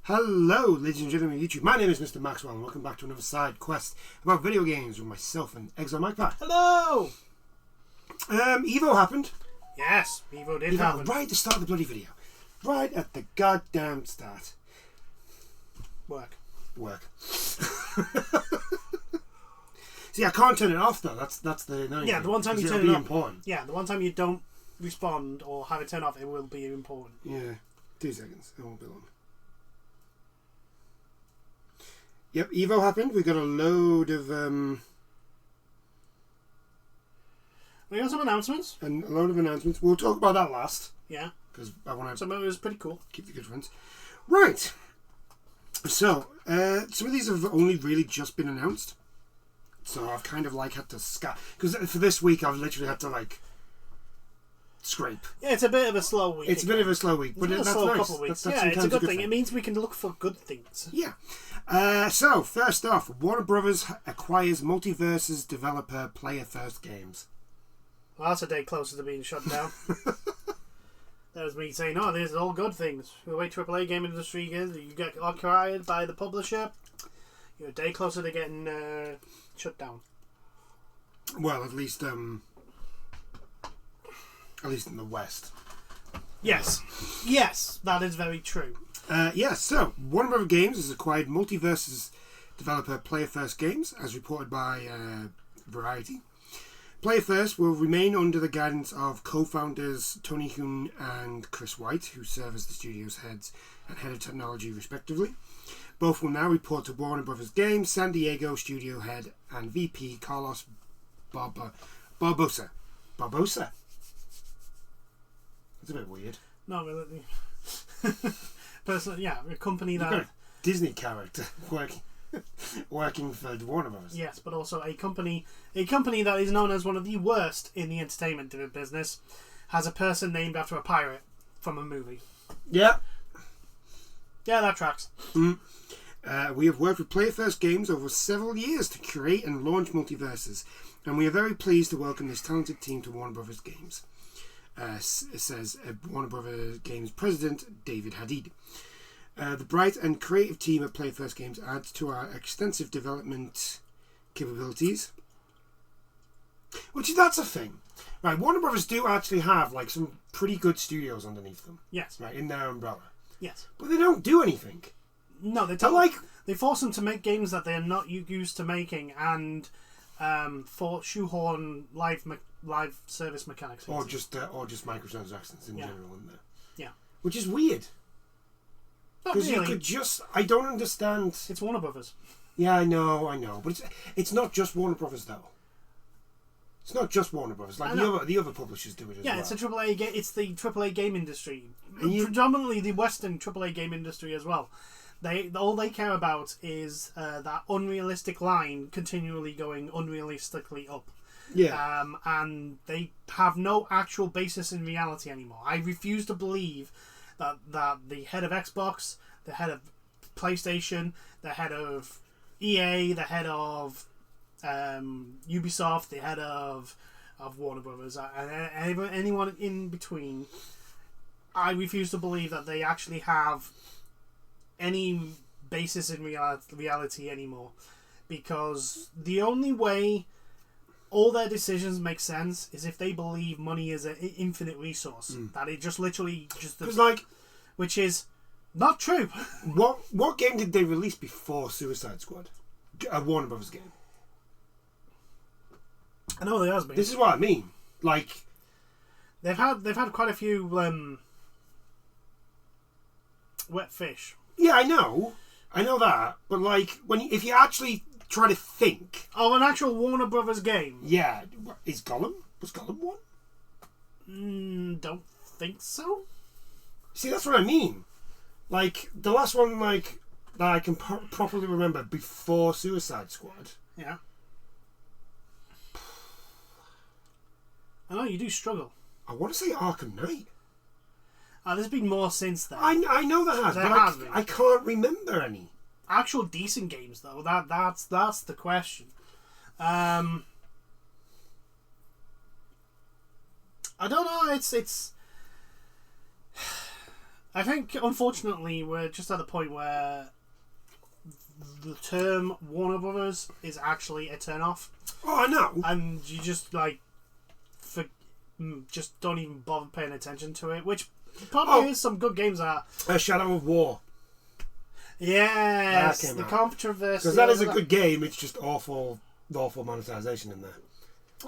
Hello, ladies and gentlemen of YouTube. My name is Mr. Maxwell, and welcome back to another side quest about video games with myself and Exilemagpie. Hello! Evo happened. Yes, Evo did happen. Right at the start of the bloody video. Right at the goddamn start. Work. See, I can't turn it off though. That's the annoying Yeah, thing, the one time you it'll turn be it off. important. Yeah, the one time you don't respond or have it turned off, it will be important. Yeah, 2 seconds. It won't be long. Yep, Evo happened. We got a load of We got some announcements. and a load of announcements. We'll talk about that last Yeah, because I want to some of it was pretty cool. keep the good ones. Right. So, some of these have only really just been announced. So I've kind of like had to because for this week I've literally had to like scrape. Yeah, it's a bit of a slow week. It's a bit of a slow week, but It's that's been a slow nice. couple of weeks. That's Yeah, it's a sometimes good thing. It means we can look for good things. Yeah. So first off, Warner Brothers acquires Multiverse's developer Player First Games. Well, that's a day closer to being shut down. That was me saying, "Oh, these are all good things." The way AAA game industry is, you get acquired by the publisher, you're a day closer to getting shut down. Well, at least in the West. Yes, that is very true. So Warner Brothers Games has acquired Multiverse's developer Player First Games, as reported by Variety. Player First will remain under the guidance of co-founders Tony Hung and Chris White, who serve as the studio's heads and head of technology respectively. Both will now report to Warner Brothers Games, San Diego studio head and VP Carlos Barbosa. Barbosa? That's a bit weird. No, really. Personally, yeah, a company You've that... got a Disney character working for Warner Brothers. Yes, but also a company that is known as one of the worst in the entertainment business, has a person named after a pirate from a movie. Yeah. Yeah, that tracks. We have worked with Player First Games over several years to create and launch multiverses, and we are very pleased to welcome this talented team to Warner Brothers Games, says Warner Brothers Games president David Hadid. The bright and creative team at Player First Games adds to our extensive development capabilities. That's a thing. Right, Warner Brothers do actually have like some pretty good studios underneath them. Yes. Right, in their umbrella. Yes. But they don't do anything. No, they force them to make games that they are not used to making, and for shoehorn live service mechanics. Or just microtransactions in general in there. Yeah. Which is weird. Because really. you could I don't understand. It's Warner Brothers. Yeah, I know. But it's not just Warner Brothers though. It's not just Warner Brothers. Like the other publishers do it as well. Yeah, it's a AAA game. It's the AAA game industry, predominantly the Western AAA game industry as well. All they care about is that unrealistic line continually going unrealistically up. Yeah. And they have no actual basis in reality anymore. I refuse to believe that the head of Xbox, the head of PlayStation, the head of EA, the head of Ubisoft, the head of Warner Brothers, and anyone in between, I refuse to believe that they actually have any basis in reality anymore, because the only way all their decisions make sense is if they believe money is an infinite resource, that it just literally which is not true. What game did they release before Suicide Squad? A Warner Brothers game. I know there has been. This is what I mean. Like they've had quite a few wet fish. Yeah, I know that, but like if you actually try to think, an actual Warner Brothers game. Yeah, was Gollum one? Don't think so. See, that's what I mean. Like the last one, like that I can properly remember before Suicide Squad. Yeah. I know you do struggle. I want to say Arkham Knight. There's been more since then. I know there has, I can't remember any. Actual decent games though. That's the question. I don't know. It's I think, unfortunately, we're just at the point where the term Warner Brothers is actually a turn-off. Oh, I know. And you just, just don't even bother paying attention to it, which probably is some good games that... Shadow of War. Yes, the controversy. Because that is a good game, it's just awful monetization in there.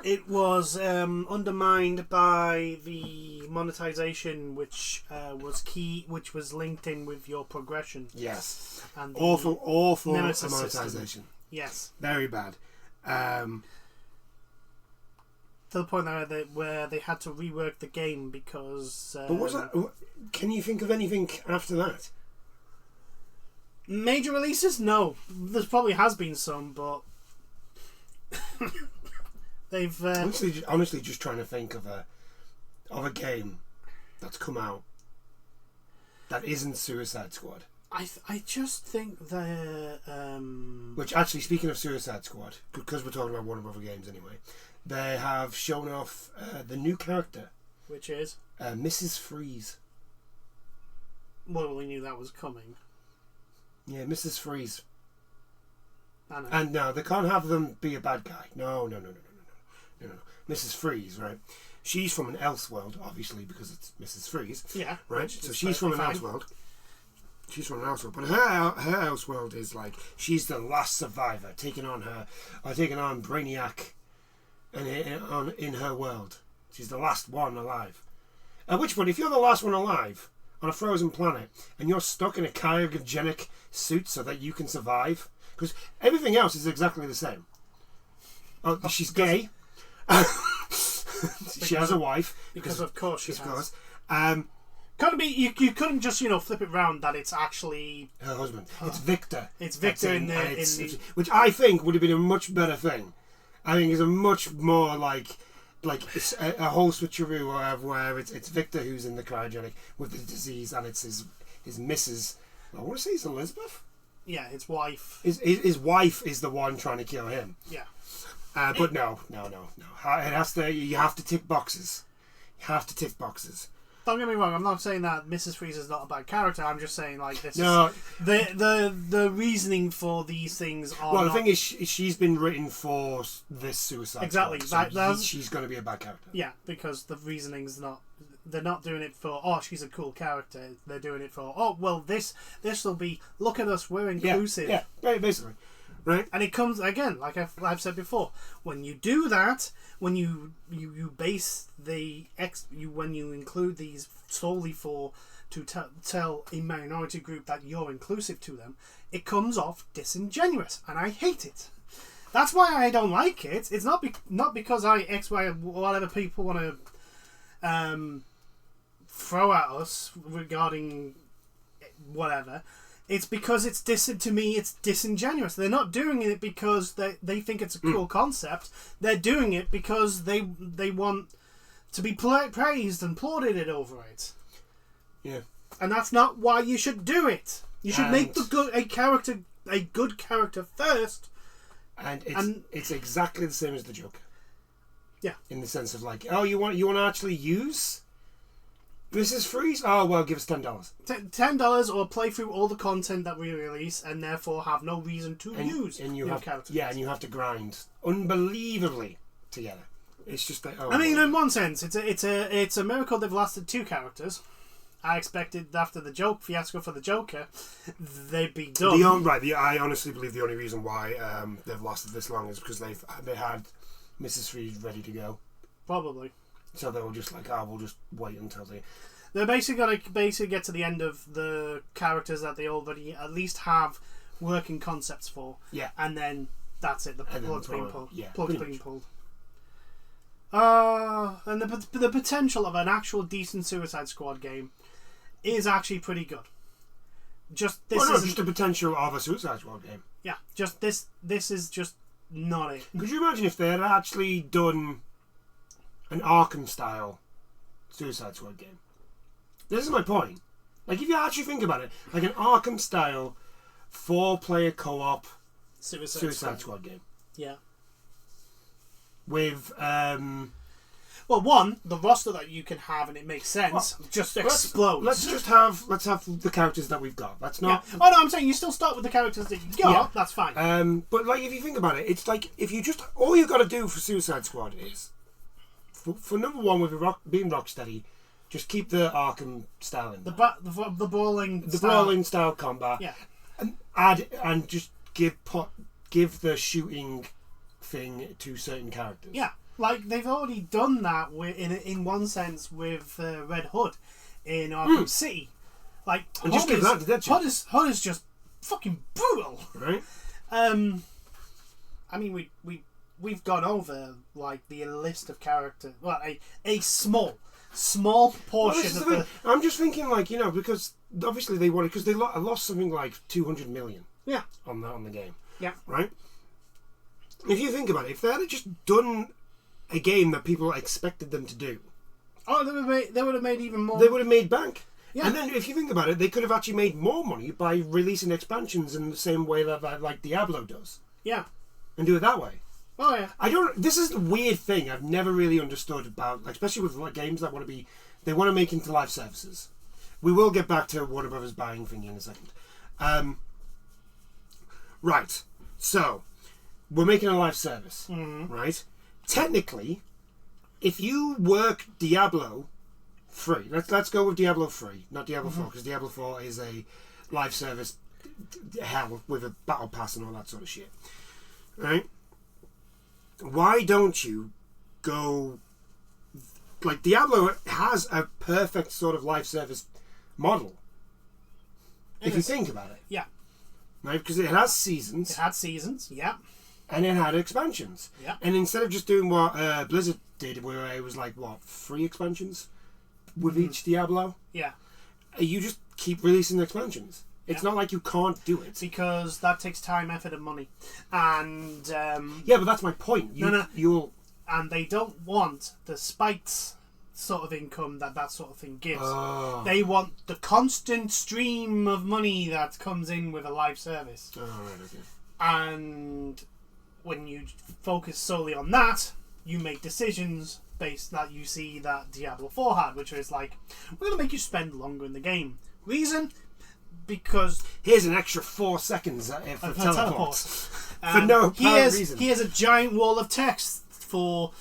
It was undermined by the monetization, which was key, which was linked in with your progression. Yes. And awful monetization. System. Yes. Very bad. To the point where they had to rework the game because... but was that... Can you think of anything after that? Major releases? No. There probably has been some, but... They've honestly just trying to think of a game that's come out that isn't Suicide Squad. I just think they're which actually, speaking of Suicide Squad, because we're talking about Warner Brother games anyway, they have shown off the new character, which is Mrs. Freeze. Well, we knew that was coming. Yeah, Mrs. Freeze. I know. And no, they can't have them be a bad guy. No. Mrs. Freeze, right? She's from an Elseworld, obviously, because it's Mrs. Freeze. Yeah. Right? So she's from an Elseworld. She's from an Elseworld. But her Elseworld is like, she's the last survivor, taking on Brainiac in her world. She's the last one alive. At which point, if you're the last one alive on a frozen planet, and you're stuck in a cryogenic suit so that you can survive, because everything else is exactly the same. Oh, she's gay. She has a wife. Because of course she has. Couldn't be. You couldn't just flip it round that it's actually her husband. It's Victor. It's Victor in which I think would have been a much better thing. I think it's a much more like it's a whole switcheroo where it's Victor who's in the cryogenic with the disease, and it's his missus. I want to say it's Elizabeth. Yeah, his wife. His wife is the one trying to kill him. Yeah. But no. It has to. You have to tick boxes. Don't get me wrong. I'm not saying that Mrs. Freeze is not a bad character. I'm just saying this. No. Is the reasoning for these things are. Well, the thing is, she's been written for this Suicide exactly. Squad, so she's going to be a bad character. Yeah, because the reasoning's not. They're not doing it for she's a cool character. They're doing it for this will be, look at us, we're inclusive. Yeah, basically. Right. And it comes again, like I've said before, when you do that, when you base when you include these solely to tell a minority group that you're inclusive to them, it comes off disingenuous, and I hate it. That's why I don't like it. It's not because whatever people want to throw at us regarding whatever. It's because it's disingenuous. They're not doing it because they think it's a cool concept. They're doing it because they want to be praised and plauded over it. Yeah. And that's not why you should do it. You should make a good character first. And it's exactly the same as the Joker. Yeah. In the sense of you want to actually use Mrs. Freeze? Oh, well, give us $10. $10 or play through all the content that we release and therefore have no reason to use your character. Yeah, and you have to grind unbelievably together. It's just like, I mean, in one sense, it's a miracle they've lasted 2 characters. I expected after the fiasco for the Joker, they'd be done. I honestly believe the only reason why they've lasted this long is because they had Mrs. Freeze ready to go. Probably. So they were just we'll just wait until they... They're basically going to get to the end of the characters that they already at least have working concepts for. Yeah. And then that's it. The plug's being pulled. Yeah, plug's being pulled. And the potential of an actual decent Suicide Squad game is actually pretty good. Just the potential of a Suicide Squad game. Yeah, just this is just not it. Could you imagine if they had actually done an Arkham-style Suicide Squad game? This is my point. If you actually think about it, an Arkham-style 4-player co-op Suicide Squad game. Yeah. With Well, one, the roster that you can have and it makes sense just explodes. Let's have the characters that we've got. Let's not. Yeah. Oh no, I'm saying you still start with the characters that you got. Yeah. That's fine. But like, if you think about it, it's like if you just all you got to do for Suicide Squad is for number one with being Rocksteady, just keep the Arkham style in there. The brawling style combat. Yeah. And add and just give the shooting thing to certain characters. Yeah. Like, they've already done that in one sense with Red Hood in Arkham City. Like, and just give that to Deadshot. Hood is just fucking brutal. Right. I mean, we've gone over, like, the list of characters. Well, a small portion of the... I'm just thinking, like, because obviously they wanted... Because they lost something like 200 million. Yeah. On the game. Yeah. Right? If you think about it, if they had just done a game that people expected them to do... Oh, they would have made even more... They would have made bank. Yeah. And then if you think about it, they could have actually made more money by releasing expansions in the same way that like Diablo does. Yeah. And do it that way. Oh, yeah. This is the weird thing I've never really understood about, like, especially with like, games that want to make into live services. We will get back to Warner Brothers buying thing in a second. Right. So, we're making a live service, right? Technically, if you work Diablo 3, let's go with Diablo 3, not Diablo 4, because Diablo 4 is a live service hell with a battle pass and all that sort of shit, right? Why don't you go... Like, Diablo has a perfect sort of live service model, if you think about it. Yeah. Right, because it has seasons. It had seasons, yeah. And it had expansions. Yeah. And instead of just doing what Blizzard did, where it was like, 3 expansions with each Diablo? Yeah. You just keep releasing expansions. It's not like you can't do it. Because that takes time, effort, and money. And... yeah, but that's my point. And they don't want the spikes sort of income that sort of thing gives. Oh. They want the constant stream of money that comes in with a live service. Oh, right, okay. And when you focus solely on that, you make decisions based that you see that Diablo 4 had, which is like, we're going to make you spend longer in the game. Reason? Because... Here's an extra 4 seconds for teleports. For no apparent reason. Here's a giant wall of text for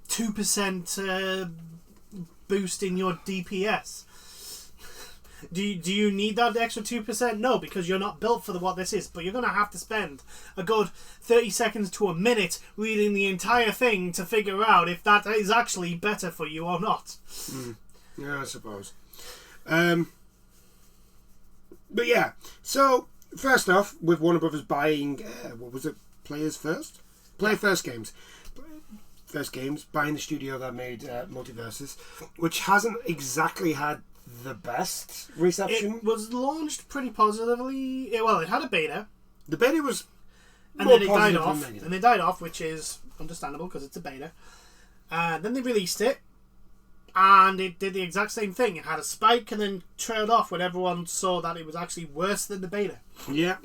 2% boost in your DPS. Do you need that extra 2%? No, because you're not built for what this is. But you're going to have to spend a good 30 seconds to a minute reading the entire thing to figure out if that is actually better for you or not. Yeah, I suppose. But yeah, so first off, with Warner Brothers buying, what was it? Player First Games. First Games, buying the studio that made Multiverses, which hasn't exactly had the best reception. It was launched pretty positively. It had a beta. The beta was and then it died off. And it died off, which is understandable because it's a beta. Then they released it, and it did the exact same thing. It had a spike and then trailed off when everyone saw that it was actually worse than the beta. Yeah.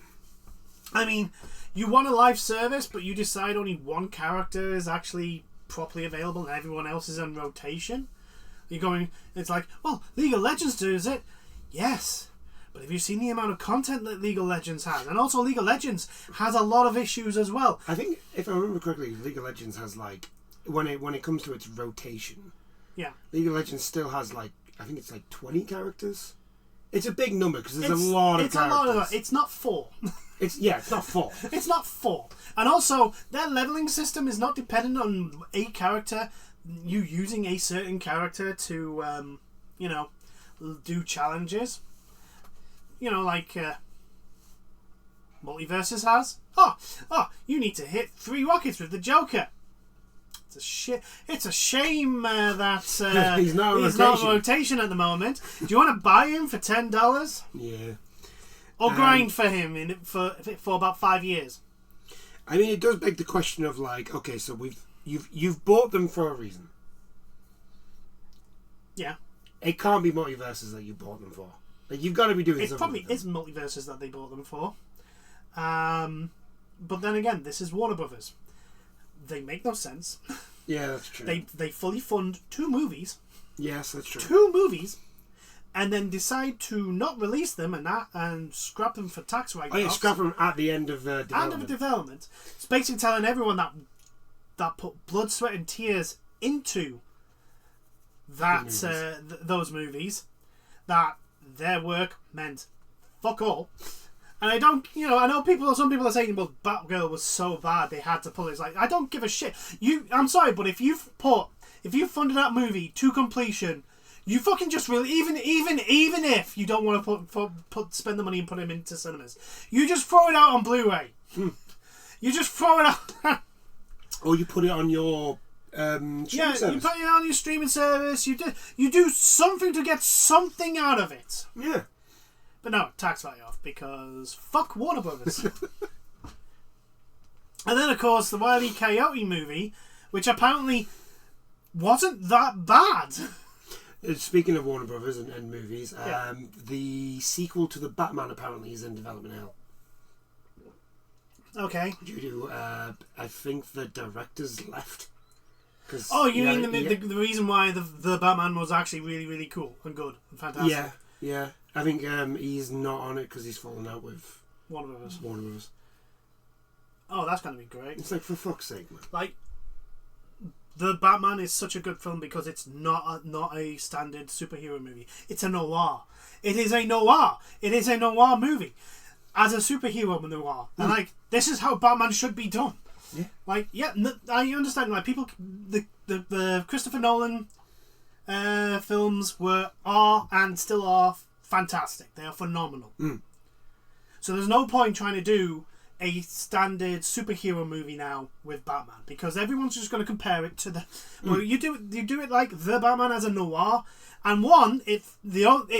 I mean, you want a live service, but you decide only one character is actually properly available and everyone else is on rotation. You're going, it's like, well, League of Legends does it. Yes. But have you seen the amount of content that League of Legends has? And also League of Legends has a lot of issues as well. I think, if I remember correctly, League of Legends has, like, when it comes to its rotation, League of Legends still has, like, I think it's like 20 characters. It's a big number because there's a lot of characters. It's not 4. It's not 4. It's not 4. And also, their leveling system is not dependent on a character, you using a certain character to, do challenges. Like Multiverses has. Oh, you need to hit 3 rockets with the Joker. It's a shame that he's not on rotation at the moment. Do you want to buy him for $10? Yeah. Or grind for him for about 5 years? I mean, it does beg the question of, like, okay, so you've bought them for a reason. Yeah. It can't be Multiverses that you bought them for. Like, you've got to be doing something. It probably is Multiverses that they bought them for. But then again, this is Warner Brothers. They make no sense. Yeah, that's true. They fully fund 2 movies. Yes, that's true. 2 movies, and then decide to not release them and scrap them for tax write-offs. Oh yeah, scrap them at the end of development. End of development. It's basically telling everyone that put blood, sweat, and tears into those movies that their work meant fuck all. And I don't, I know some people are saying, well, Batgirl was so bad they had to pull it. It's like, I don't give a shit. I'm sorry, but if you funded that movie to completion, you fucking just really, even if you don't want to spend the money and put them into cinemas, you just throw it out on Blu-ray. You just throw it out. Or you put it on your streaming service. You put it on your streaming service. You do something to get something out of it. Yeah. But no, tax write-off, because fuck Warner Brothers. And then, of course, the Wile E. Coyote movie, which apparently wasn't that bad. Speaking of Warner Brothers and movies, the sequel to the Batman apparently is in development now. Okay. Due to, I think the directors left. Oh, you mean the reason why the Batman was actually really, really cool and good and fantastic? Yeah. I think he's not on it because he's fallen out with Warner Brothers. Oh, that's going to be great. It's like, for fuck's sake, man. Like, the Batman is such a good film because it's not a standard superhero movie. It's a noir. It is a noir. It is a noir movie. As a superhero noir. And, like, this is how Batman should be done. Yeah. Like, I understand. Like, people... The Christopher Nolan films are and still are fantastic. They are phenomenal. So there's no point trying to do a standard superhero movie now with Batman, because everyone's just going to compare it to the... Well, you do it like the Batman as a noir, and it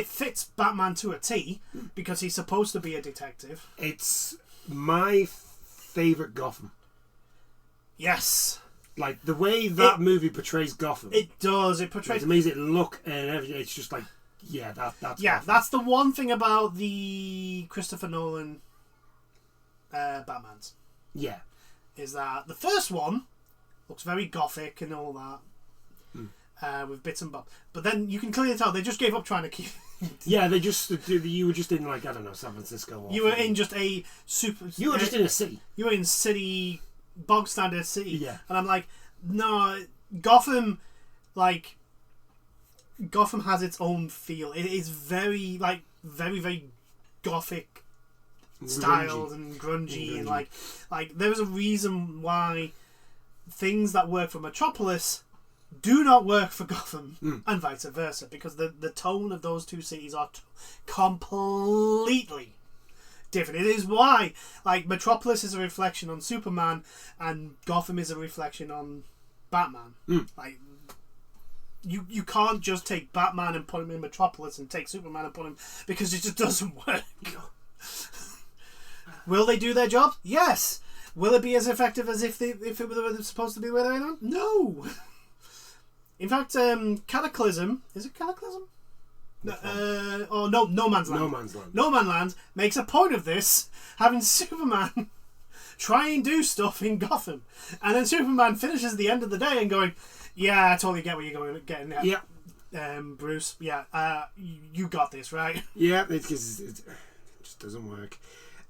fits Batman to a T because he's supposed to be a detective. It's my favourite Gotham. Yes. Like, the way that movie portrays Gotham. It does. It portrays... It makes it look and everything. It's just like, that's Gotham. That's the one thing about the Christopher Nolan Batmans. Yeah. Is that the first one looks very gothic and all that. With bits and bobs. But then you can clearly tell they just gave up trying to keep... Yeah, you were just in, like, I don't know, San Francisco. You were in just a super... You were just in a city. You were in city... bog standard city. Yeah. And I'm like, no, Gotham has its own feel. It is very, very, very gothic styled and grungy. And like there's a reason why things that work for Metropolis do not work for Gotham and vice versa, because the tone of those two cities are completely different. It is why, like, Metropolis is a reflection on Superman and Gotham is a reflection on Batman. Like, you can't just take Batman and put him in Metropolis and take Superman and put him, because it just doesn't work. Will they do their job? Yes. Will it be as effective as if it were supposed to be where they're at? No. In fact, Cataclysm, is it Cataclysm? No Man's Land. No Man's Land makes a point of this, having Superman try and do stuff in Gotham, and then Superman finishes at the end of the day and going, "Yeah, I totally get what you're getting at. Yeah, Bruce. Yeah, you got this, right?" Yeah, it just doesn't work.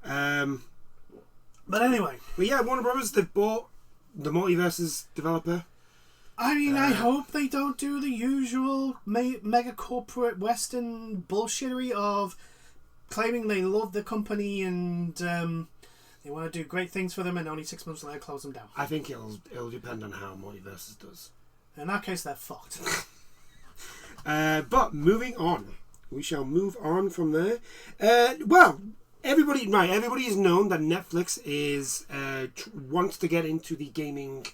But anyway, Warner Brothers, they've bought the Multiverse's developer. I mean, I hope they don't do the usual mega corporate Western bullshittery of claiming they love the company and they want to do great things for them, and only 6 months later close them down. I think it'll depend on how Multiverses does. In that case, they're fucked. But moving on, we shall move on from there. Everybody has known that Netflix wants to get into the gaming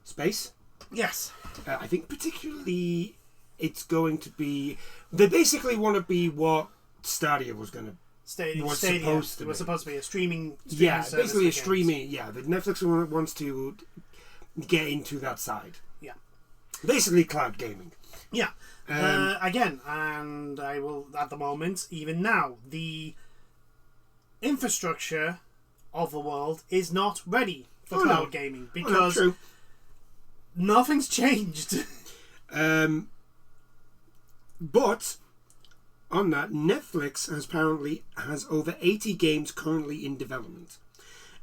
space. Yes. I think particularly it's going to be... They basically want to be what Stadia was going to... Supposed to be a streaming service. Basically a streaming... Yeah, the Netflix wants to get into that side. Yeah. Basically cloud gaming. Yeah. Again, and I will, at the moment, even now, the infrastructure of the world is not ready for cloud gaming, because... True. Nothing's changed. But on that, Netflix has over 80 games currently in development,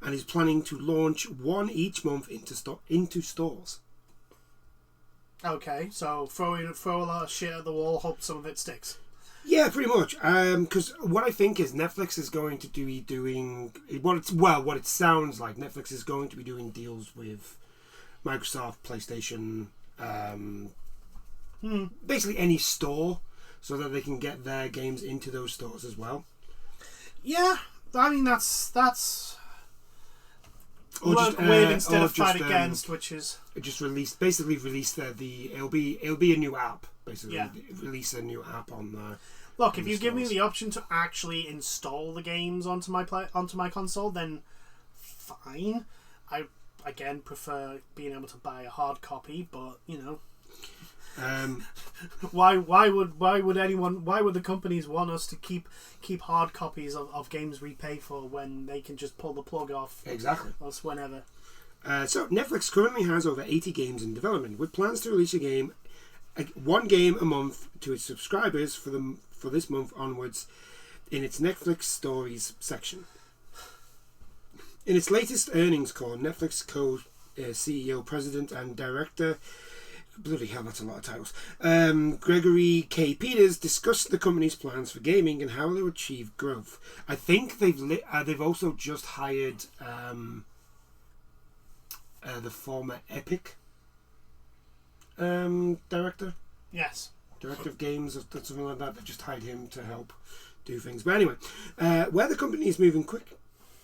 and is planning to launch one each month into stores. Okay, so throw a lot of shit at the wall, hope some of it sticks. Yeah, pretty much. Because what I think is Netflix is going to be doing what it sounds like. Netflix is going to be doing deals with Microsoft, PlayStation, basically any store, so that they can get their games into those stores as well. Yeah, I mean that's or work just, with instead or of fight just, against, which is just release it'll be a new app basically. Yeah. Release a new app on the. Look, if you give me the option to actually install the games onto my console, then fine. I again prefer being able to buy a hard copy, but you know, why would the companies want us to keep hard copies of games we pay for when they can just pull the plug off Exactly. us whenever? So Netflix currently has over 80 games in development, with plans to release one game a month to its subscribers for this month onwards in its Netflix Stories section. In its latest earnings call, Netflix CEO, President and Director, bloody hell, that's a lot of titles, Gregory K. Peters discussed the company's plans for gaming and how they'll achieve growth. I think they've also just hired the former Epic director. Yes. Director of games or something like that. They just hired him to help do things. But anyway, where the company is moving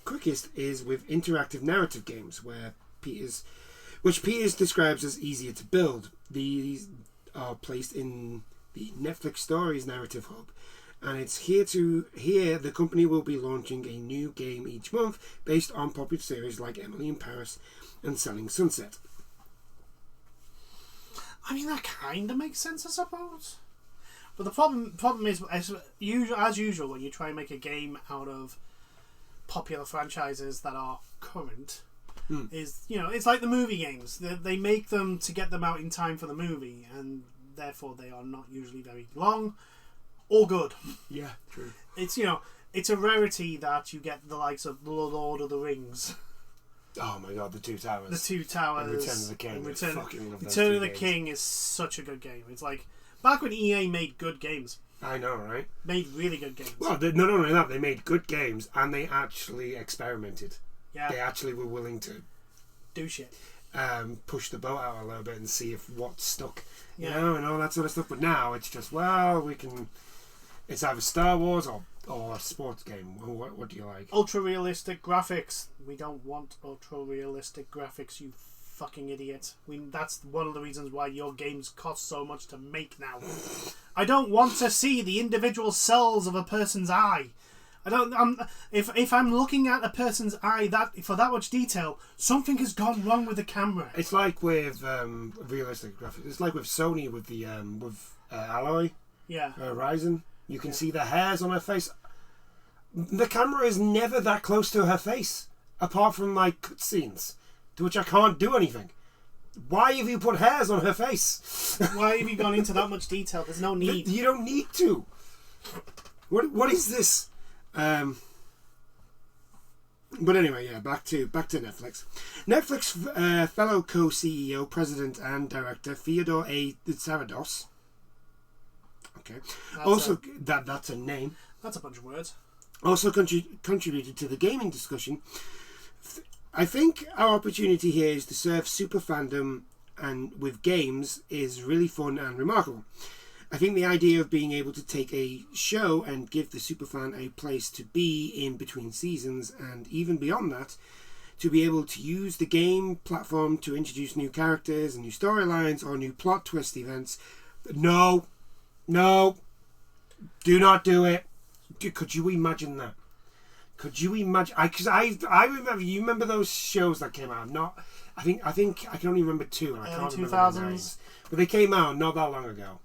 quickest is with interactive narrative games, which Peters describes as easier to build. These are placed in the Netflix Stories narrative hub, and it's here the company will be launching a new game each month based on popular series like Emily in Paris and Selling Sunset. I mean, that kind of makes sense, I suppose. But the problem is, as usual, when you try and make a game out of popular franchises that are current, is, you know, it's like the movie games. They make them to get them out in time for the movie, and therefore they are not usually very long or good. Yeah, true. It's, you know, it's a rarity that you get the likes of The Lord of the Rings. Oh my god, the Two Towers. The Two Towers. And Return of the King. Return of the King is such a good game. It's like back when EA made good games. I know, right? Made really good games. Well, not only that, they made good games and they actually experimented. Yeah. They actually were willing to do shit. Push the boat out a little bit and see if what stuck. You Yeah. know, and all that sort of stuff. But now it's just, it's either Star Wars or a sports game. What do you like? Ultra realistic graphics. We don't want ultra realistic graphics, you fucking idiot. That's one of the reasons why your games cost so much to make now. I don't want to see the individual cells of a person's eye. If I'm looking at a person's eye for that much detail, something has gone wrong with the camera. It's like with realistic graphics. It's like with Sony with the Alloy. Yeah. Horizon. You can see the hairs on her face. The camera is never that close to her face, apart from like cutscenes, to which I can't do anything. Why have you put hairs on her face? Why have you gone into that much detail? There's no need. You don't need to. What is this? But anyway, yeah. Back to Netflix. Netflix fellow co-CEO, president, and director Fyodor A. Tsarados. Okay. That's a name. That's a bunch of words. Also contributed to the gaming discussion. I think our opportunity here is to serve super fandom and with games is really fun and remarkable. I think the idea of being able to take a show and give the superfan a place to be in between seasons and even beyond that, to be able to use the game platform to introduce new characters and new storylines or new plot twist events. No, do not do it. Could you imagine that? Could you imagine? Because I remember. You remember those shows that came out? I think I can only remember two, and I can't remember the names. But they came out not that long ago,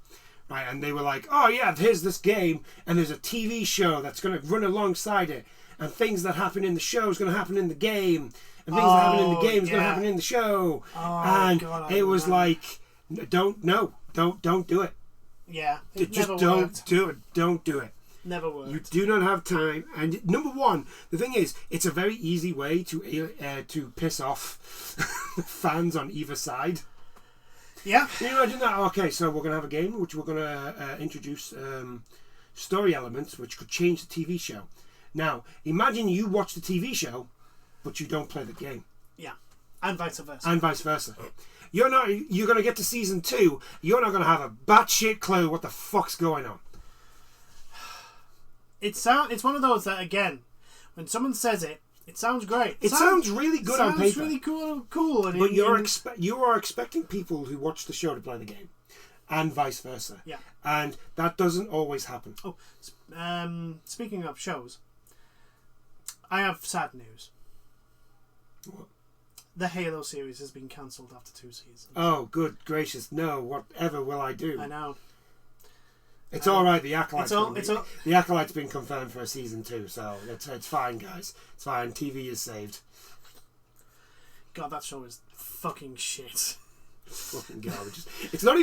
right? And they were like, "Oh yeah, here's this game, and there's a TV show that's going to run alongside it." and things that happen in the show is going to happen in the game, and things that happen in the game is going to happen in the show. And God, it was like, don't do it. Yeah, just don't do it. Don't do it. Never worked. You do not have time. And number one, the thing is, it's a very easy way to piss off fans on either side. Yeah. Can you imagine that? Okay, so we're going to have a game which we're going to introduce story elements which could change the TV show. Now, imagine you watch the TV show, but you don't play the game. Yeah, and vice versa. And vice versa. You're going to get to season 2, you're not going to have a batshit clue what the fuck's going on. It's one of those that, again, when someone says it, it sounds great. It sounds really good on paper. It sounds really cool. But you are expecting people who watch the show to play the game, and vice versa. Yeah. And that doesn't always happen. Oh, speaking of shows, I have sad news. What? The Halo series has been cancelled after 2 seasons. Oh, good gracious! No, whatever will I do? I know. It's all right. The Acolyte's been confirmed for a season 2, so it's fine, guys. It's fine. TV is saved. God, that show is fucking shit. It's fucking garbage. It's not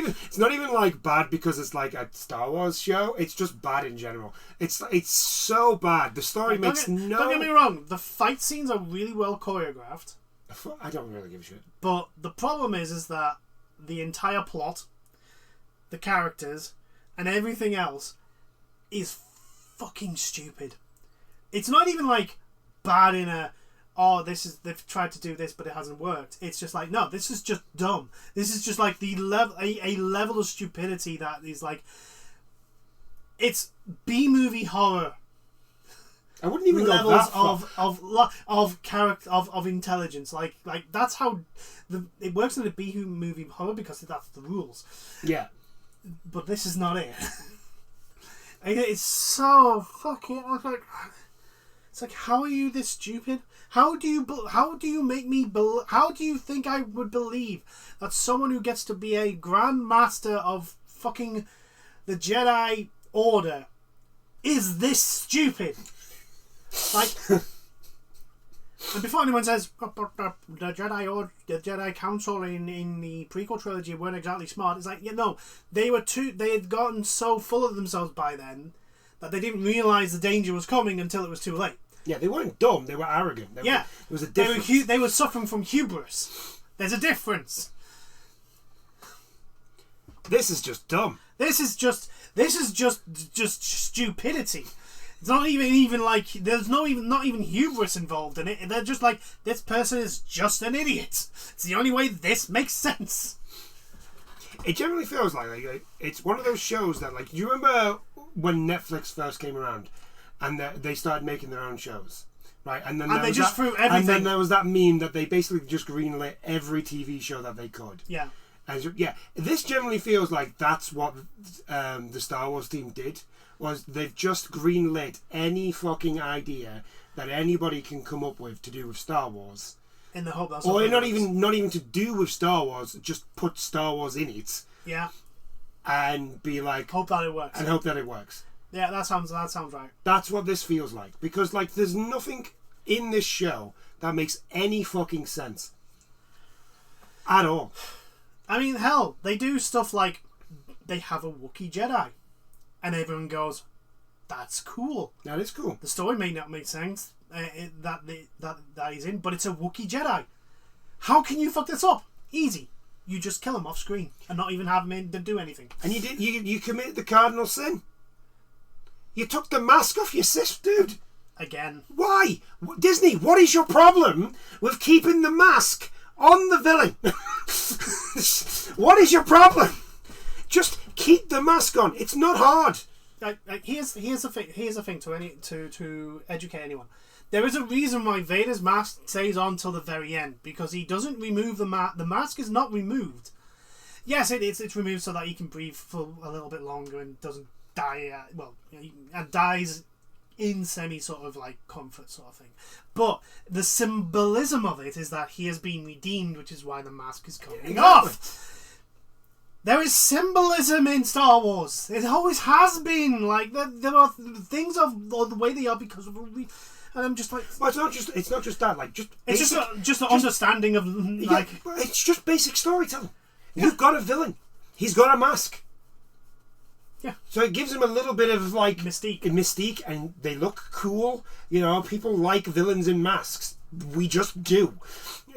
even like bad because it's like a Star Wars show. It's just bad in general. It's so bad. The story makes no. Don't get me wrong. The fight scenes are really well choreographed. I don't really give a shit. But the problem is that the entire plot, the characters, and everything else is fucking stupid. It's not even like bad in a, they've tried to do this but it hasn't worked. It's just like, no, this is just dumb. This is just like a level of stupidity that is like, it's B-movie horror. I wouldn't even levels go that far. of character of intelligence. Like that's how it works in a B-movie horror because that's the rules. Yeah. But this is not it. It's so fucking. It's like, how are you this stupid? How do you make me? How do you think I would believe that someone who gets to be a Grand Master of fucking the Jedi Order is this stupid? Like, and before anyone says the Jedi Council in the prequel trilogy weren't exactly smart, it's like, they had gotten so full of themselves by then that they didn't realise the danger was coming until it was too late. Yeah, they weren't dumb, they were arrogant. There was a difference. They were suffering from hubris. There's a difference. This is just dumb. This is just stupidity. It's not even like there's not even hubris involved in it. They're just like, this person is just an idiot. It's the only way this makes sense. It generally feels like it's one of those shows that, like, you remember when Netflix first came around and they started making their own shows, right? And then they just threw everything. And then there was that meme that they basically just greenlit every TV show that they could. Yeah. This generally feels like that's what the Star Wars team did. Was they've just greenlit any fucking idea that anybody can come up with to do with Star Wars, in the hope that's or not even to do with Star Wars, just put Star Wars in it. Yeah. And be like, hope that it works. And hope that it works. Yeah, that sounds right. That's what this feels like, because like there's nothing in this show that makes any fucking sense at all. I mean, hell, they do stuff like they have a Wookiee Jedi. And everyone goes, that's cool. That is cool. The story may not make sense that he's in, but it's a Wookiee Jedi. How can you fuck this up? Easy. You just kill him off screen and not even have him in to do anything. And you committed the cardinal sin. You took the mask off your sis, dude. Again. Why? Disney, what is your problem with keeping the mask on the villain? What is your problem? Just keep the mask on. It's not hard. Here's the thing to educate anyone. There is a reason why Vader's mask stays on till the very end, because he doesn't remove the mask. The mask is not removed. Yes, it's removed so that he can breathe for a little bit longer and doesn't die. And dies in semi sort of like comfort sort of thing. But the symbolism of it is that he has been redeemed, which is why the mask is coming off. There is symbolism in Star Wars. It always has been. Like there are things of the way they are because of. And I'm just like, well, it's not just that. Like it's just an understanding of like. Yeah, it's just basic storytelling. Yeah. You've got a villain. He's got a mask. Yeah. So it gives him a little bit of like mystique, and they look cool. You know, people like villains in masks. We just do.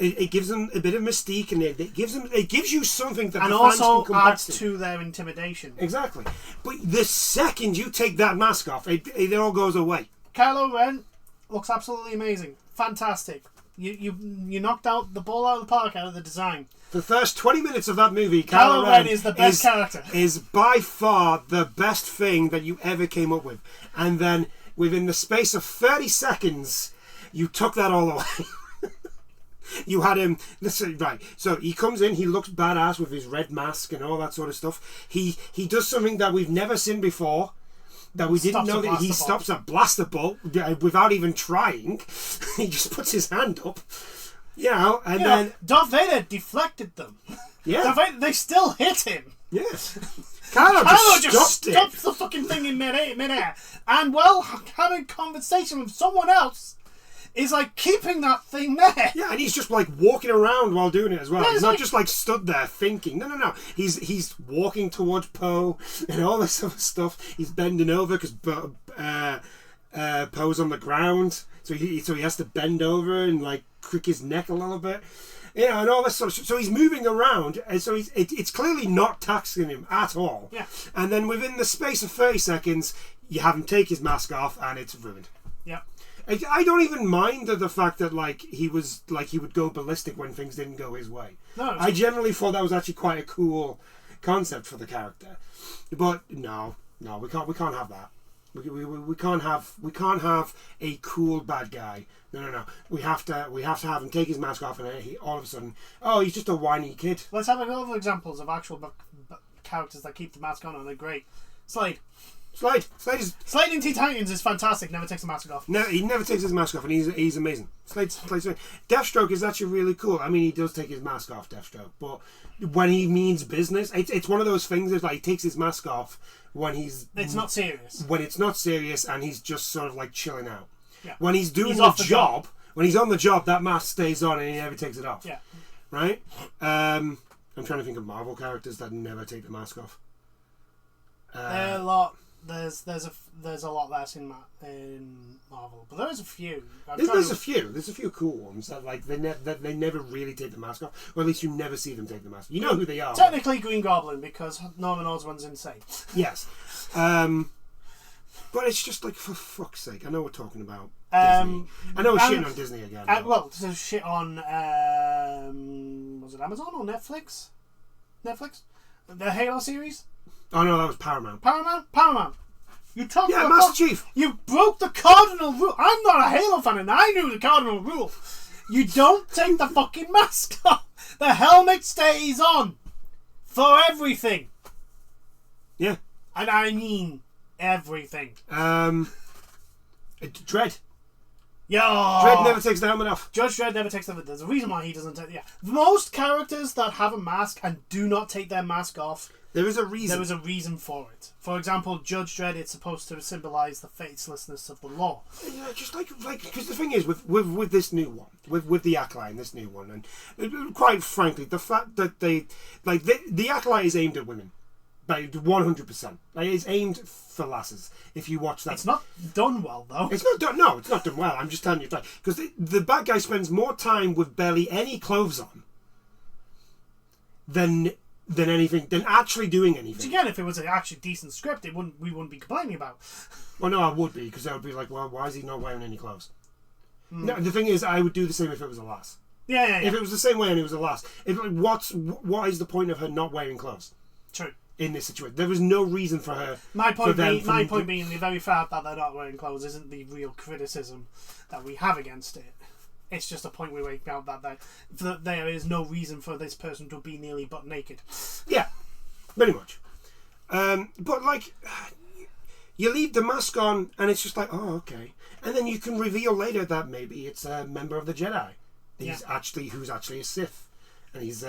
It gives them a bit of mystique, and it gives you something that and the fans also can come adds back to their intimidation. Exactly. But the second you take that mask off, it all goes away. Kylo Ren looks absolutely amazing, fantastic. You knocked out the ball out of the park out of the design. The first 20 minutes of that movie, Kylo Ren is the best character. Is by far the best thing that you ever came up with. And then, within the space of 30 seconds, you took that all away. You had him... Listen, right, so he comes in, he looks badass with his red mask and all that sort of stuff. He does something that we've never seen before, that we didn't know, that he stops a blaster bolt without even trying. He just puts his hand up. You know, and then Darth Vader deflected them. Yeah, Darth Vader, they still hit him. Yes, Kylo just stops the fucking thing in midair, and while having conversation with someone else, is like keeping that thing there. Yeah, and he's just like walking around while doing it as well. Yeah, he's not just like stood there thinking. No. He's walking towards Poe and all this other stuff. He's bending over because Poe's on the ground, so he has to bend over and like crick his neck a little bit, you know, and all this sort of stuff. So he's moving around, and so it's clearly not taxing him at all. Yeah. And then within the space of 30 seconds, you have him take his mask off, and it's ruined. Yeah. I don't even mind the fact that like he would go ballistic when things didn't go his way. No. I generally thought that was actually quite a cool concept for the character, but no, we can't have that. We can't have a cool bad guy. No. We have to have him take his mask off, and he all of a sudden, oh, he's just a whiny kid. Let's have a couple of examples of actual characters that keep the mask on, and they're great. Slade in Teen Titans is fantastic. Never takes the mask off. No, he never takes his mask off, and he's amazing. Slade's Deathstroke is actually really cool. I mean, he does take his mask off, Deathstroke, but when he means business, it's one of those things that like he takes his mask off when it's not serious. When it's not serious, and he's just sort of like chilling out. Yeah. When he's doing the job, when he's on the job, that mask stays on, and he never takes it off. Yeah. Right. I'm trying to think of Marvel characters that never take the mask off. A lot. There's a lot less in Marvel, but there's a few. There's a few cool ones that like they never really take the mask off, or at least you never see them take the mask. You know who they are. Technically, Green Goblin, because Norman Osborn's insane. Yes, but it's just like, for fuck's sake. I know we're talking about Disney. I know we're shitting on Disney again. Well, there's shit on was it Amazon or Netflix? The Halo series. Oh no, that was Paramount. Paramount. You talked about Master Chief. You broke the cardinal rule. I'm not a Halo fan, and I knew the cardinal rule. You don't take the fucking mask off. The helmet stays on for everything. Yeah, and I mean everything. Dredd. Yeah. Dredd never takes the helmet off. Judge Dredd never takes the helmet. There's a reason why he doesn't take. Yeah. Most characters that have a mask and do not take their mask off. There is a reason. There is a reason for it. For example, Judge Dredd, it's supposed to symbolise the facelessness of the law. Yeah, just like because the thing is with this new one, with the Acolyte, this new one, and quite frankly, the fact that the Acolyte is aimed at women, like 100%. Like it's aimed for lasses. If you watch that, it's not done well though. It's not done. No, it's not done well. I'm just telling you, because the bad guy spends more time with barely any clothes on than actually doing anything. Which again, if it was an actually decent script, we wouldn't be complaining about. Well, no, I would be, because I would be like, well, why is he not wearing any clothes? No, the thing is, I would do the same if it was a lass. Yeah. If it was the same way and it was a lass, what is the point of her not wearing clothes? True. In this situation, there was no reason for her. My point being, the very fact that they're not wearing clothes isn't the real criticism that we have against it. It's just a point we make out that there is no reason for this person to be nearly butt naked. Yeah, pretty much. But like, you leave the mask on, and it's just like, oh, okay. And then you can reveal later that maybe it's a member of the Jedi. Who's actually a Sith, and he's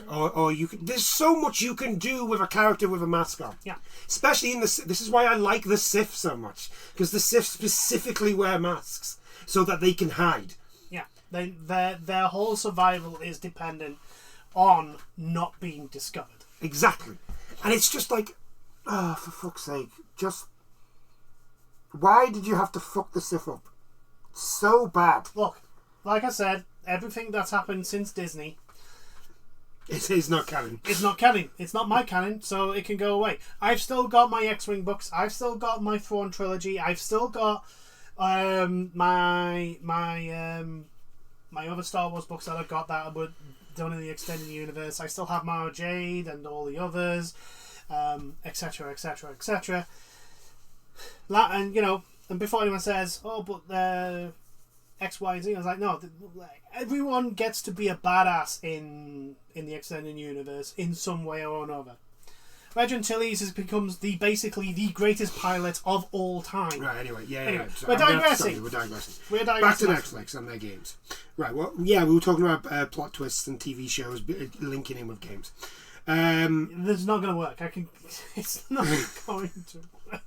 Or you can. There's so much you can do with a character with a mask on. Yeah. Especially in the. This is why I like the Sith so much, because the Sith specifically wear masks so that they can hide. Yeah. Their whole survival is dependent on not being discovered. Exactly, and it's just like, oh, for fuck's sake, just. Why did you have to fuck the Sith up so bad? Look, like I said, everything that's happened since Disney. It is not canon. It's not canon. It's not my canon, so it can go away. I've still got my X-Wing books. I've still got my Thrawn trilogy. I've still got my other Star Wars books that I've got that were done in the extended universe. I still have Mara Jade and all the others, etc., etc., etc. And and before anyone says, "Oh, but X, Y, and Z," I was like, no, everyone gets to be a badass in the extended universe in some way or another. Reg Antilles becomes basically the greatest pilot of all time. Right, anyway, yeah. Anyway, So we're digressing. We're digressing. Back to Netflix and their games. Right, well, yeah, we were talking about plot twists and TV shows linking in with games. That's not going to work. It's not going to work.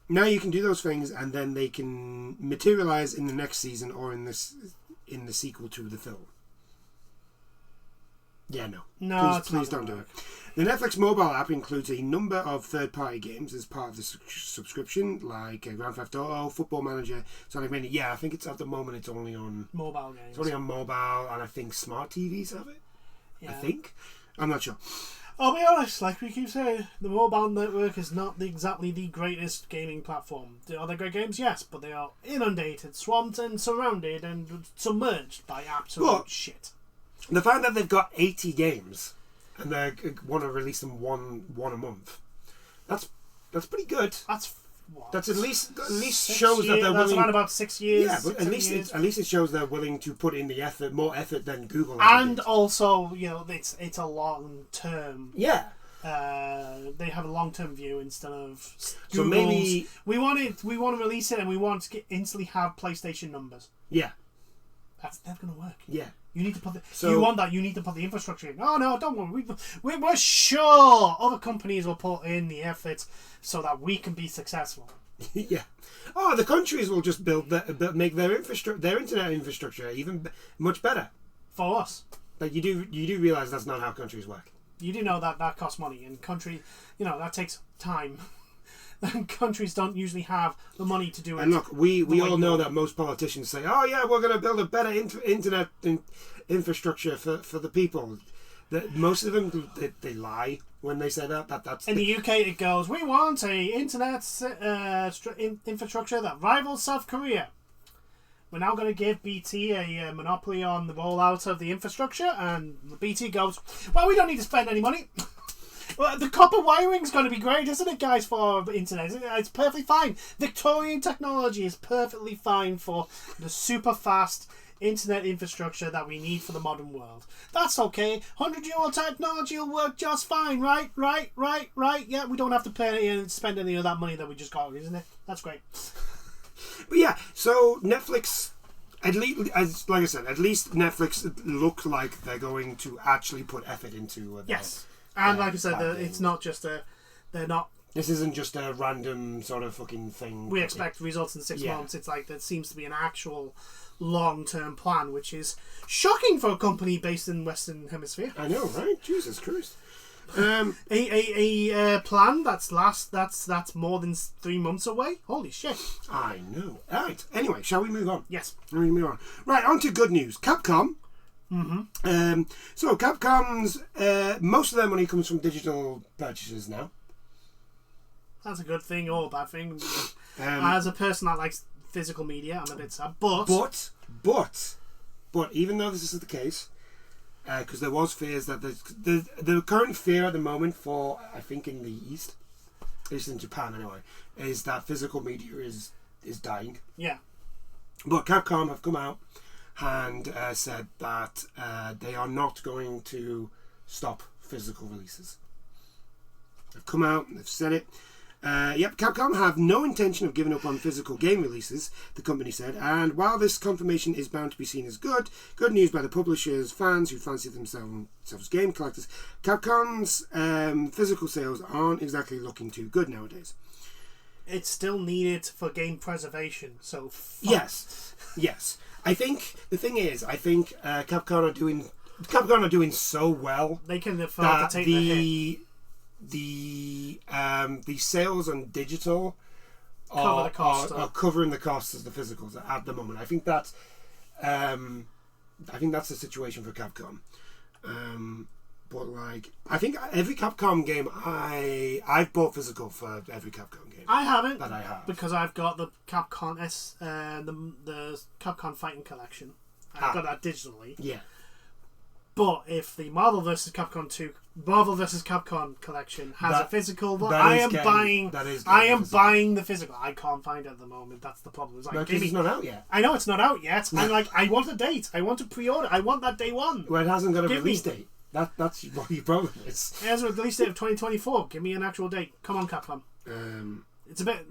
Now you can do those things, and then they can materialize in the next season or in the sequel to the film. Yeah, no. Please don't do it. The Netflix mobile app includes a number of third-party games as part of the subscription, like Grand Theft Auto, Football Manager, Sonic Mania. Yeah, I think it's at the moment it's only on mobile games. It's only on mobile, and I think smart TVs have it. Yeah. I think. I'm not sure. I'll be honest, like we keep saying, the mobile network is not exactly the greatest gaming platform. Are they great games? Yes, but they are inundated, swamped, and surrounded and submerged by absolute shit. The fact that they've got 80 games and they want to release them one a month, that's pretty good. That's at least shows that they're willing. That's around about 6 years. Yeah, but at least it shows they're willing to put in the effort, more effort than Google. And also, it's a long term. Yeah. They have a long term view instead of Google's. So maybe we want to release it, and we want to instantly have PlayStation numbers. Yeah. That's never going to work. Yeah. You need to put you want that. You need to put the infrastructure in. Oh no, don't worry. We're sure other companies will put in the effort so that we can be successful. Yeah. Oh, the countries will just make their internet infrastructure even much better for us. But you do realize that's not how countries work. You do know that costs money, and that takes time. And countries don't usually have the money to do it. And look, we all know that most politicians say, "Oh yeah, we're going to build a better internet infrastructure for the people." Most of them they lie when they say that. That's in the UK it goes, "We want a internet infrastructure that rivals South Korea. We're now going to give BT a monopoly on the rollout of the infrastructure," and BT goes, "Well, we don't need to spend any money." Well, the copper wiring's going to be great, isn't it, guys, for internet? It's perfectly fine. Victorian technology is perfectly fine for the super fast internet infrastructure that we need for the modern world. That's okay. 100-year-old technology will work just fine, right? Yeah, we don't have to spend any of that money that we just got, isn't it? That's great. But yeah, so Netflix, at least, like I said, at least Netflix look like they're going to actually put effort into yes. And like I said, it's not just they're not. This isn't just a random sort of fucking thing. We expect results in 6 months. It's like there seems to be an actual long-term plan, which is shocking for a company based in Western Hemisphere. I know, right? Jesus Christ. A plan that's more than 3 months away. Holy shit! I know. All right. Anyway, shall we move on? Yes. We move on. Right, on to good news. Capcom. Mm-hmm. So Capcom's most of their money comes from digital purchases now. That's a good thing or a bad thing. As a person that likes physical media, I'm a bit sad. But even though this is the case, because there was fears that the current fear at the moment for, I think in the East, at least in Japan anyway, is that physical media is dying. Yeah. But Capcom have come out and said that they are not going to stop physical releases. They've come out and they've said it. Capcom have no intention of giving up on physical game releases, the company said, and while this confirmation is bound to be seen as good news by the publishers, fans who fancy themselves as game collectors, Capcom's physical sales aren't exactly looking too good nowadays. It's still needed for game preservation, so Yes. I think the thing is, Capcom are doing so well they can afford to take the hit. The sales on digital Cover the cost are covering the costs of the physicals at the moment. I think that's the situation for Capcom. But like, I think every Capcom game I've bought physical for every Capcom game. I haven't that I have because I've got the Capcom the Capcom Fighting Collection. I've got that digitally. Yeah. But if the Marvel vs. Capcom collection has a physical, I am buying the physical. I can't find it at the moment. That's the problem. It's like, it's not out yet. I know it's not out yet. I'm like, I want a date. I want to pre-order. I want that day one. Well, it hasn't got a release date. That's what your problem is. It has a release date of 2024. Give me an actual date. Come on, Capcom. It's a bit.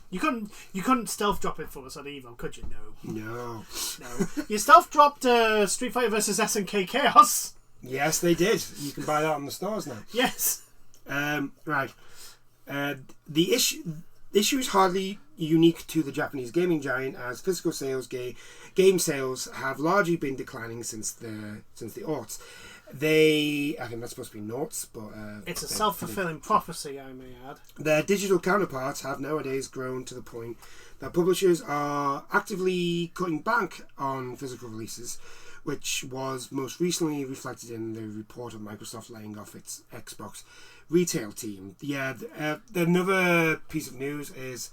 You couldn't stealth drop it for us at Evo, could you? No. You stealth dropped Street Fighter vs SNK Chaos. Yes, they did. You can buy that on the stores now. Yes. Right. The issue is hardly unique to the Japanese gaming giant, as physical sales, game sales have largely been declining since the aughts. I think that's supposed to be noughts, but it's a self-fulfilling prophecy, I may add. Their digital counterparts have nowadays grown to the point that publishers are actively cutting back on physical releases, which was most recently reflected in the report of Microsoft laying off its Xbox retail team. Another piece of news is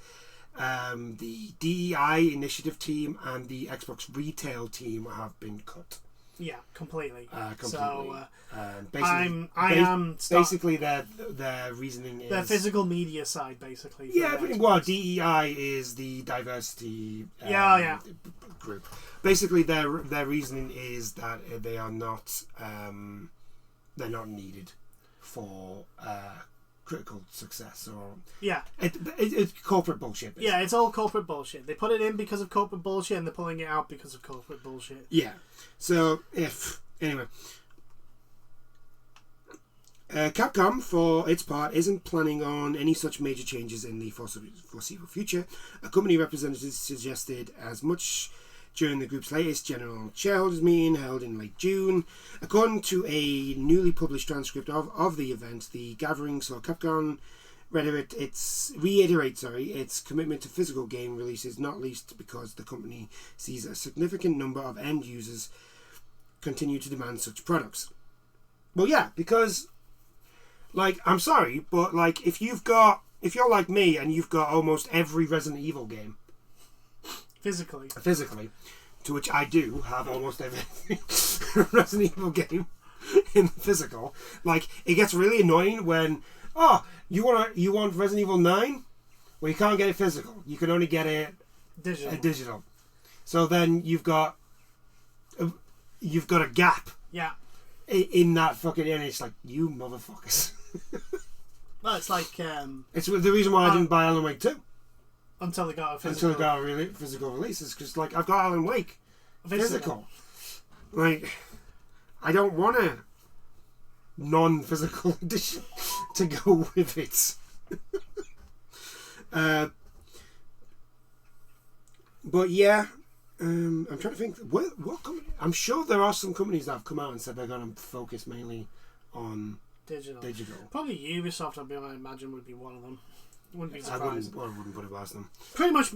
the DEI initiative team and the Xbox retail team have been cut. Yeah, completely. So, basically their reasoning is their physical media side, basically. Yeah, well, DEI is the diversity group. Basically, their reasoning is that they are not they're not needed for critical success, or it's corporate bullshit. Basically. Yeah, it's all corporate bullshit. They put it in because of corporate bullshit, and they're pulling it out because of corporate bullshit. Yeah. So Capcom, for its part, isn't planning on any such major changes in the foreseeable future. A company representative suggested as much during the group's latest general shareholders meeting held in late June. According to a newly published transcript of the event, the gathering saw Capcom reiterate its commitment to physical game releases, not least because the company sees a significant number of end users continue to demand such products. Well, yeah, because, like, I'm sorry, but like, if you're like me and you've got almost every Resident Evil game physically, to which I do have almost every Resident Evil game in physical, like, it gets really annoying when you want Resident Evil 9? Well, you can't get it physical. You can only get it digital. So then you've got a gap. Yeah. In that fucking, and it's like, you motherfuckers. Well, it's like it's the reason why I didn't buy Alan Wake 2 until they got a physical releases, because like, I've got Alan Wake physical. Like, I don't want a non-physical edition to go with it. But yeah, I'm trying to think what company. I'm sure there are some companies that have come out and said they're going to focus mainly on digital. Probably Ubisoft, I imagine, would be one of them. Wouldn't be surprised. I wouldn't put it past them. Pretty much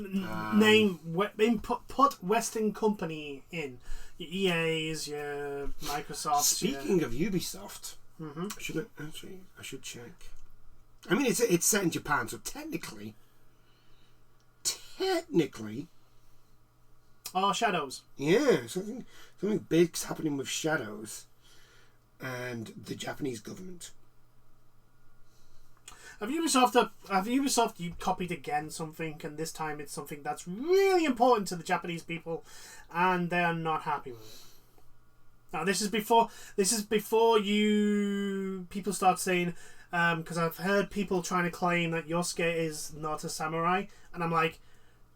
put Western company in. Your EAs, your Microsoft. Speaking of Ubisoft, I should check. I mean, it's set in Japan, so technically. Oh, Shadows. Yeah, something big's happening with Shadows and the Japanese government. Have Ubisoft you copied again something, and this time it's something that's really important to the Japanese people, and they're not happy with it. Now, this is before people start saying, because I've heard people trying to claim that Yosuke is not a samurai, and I'm like,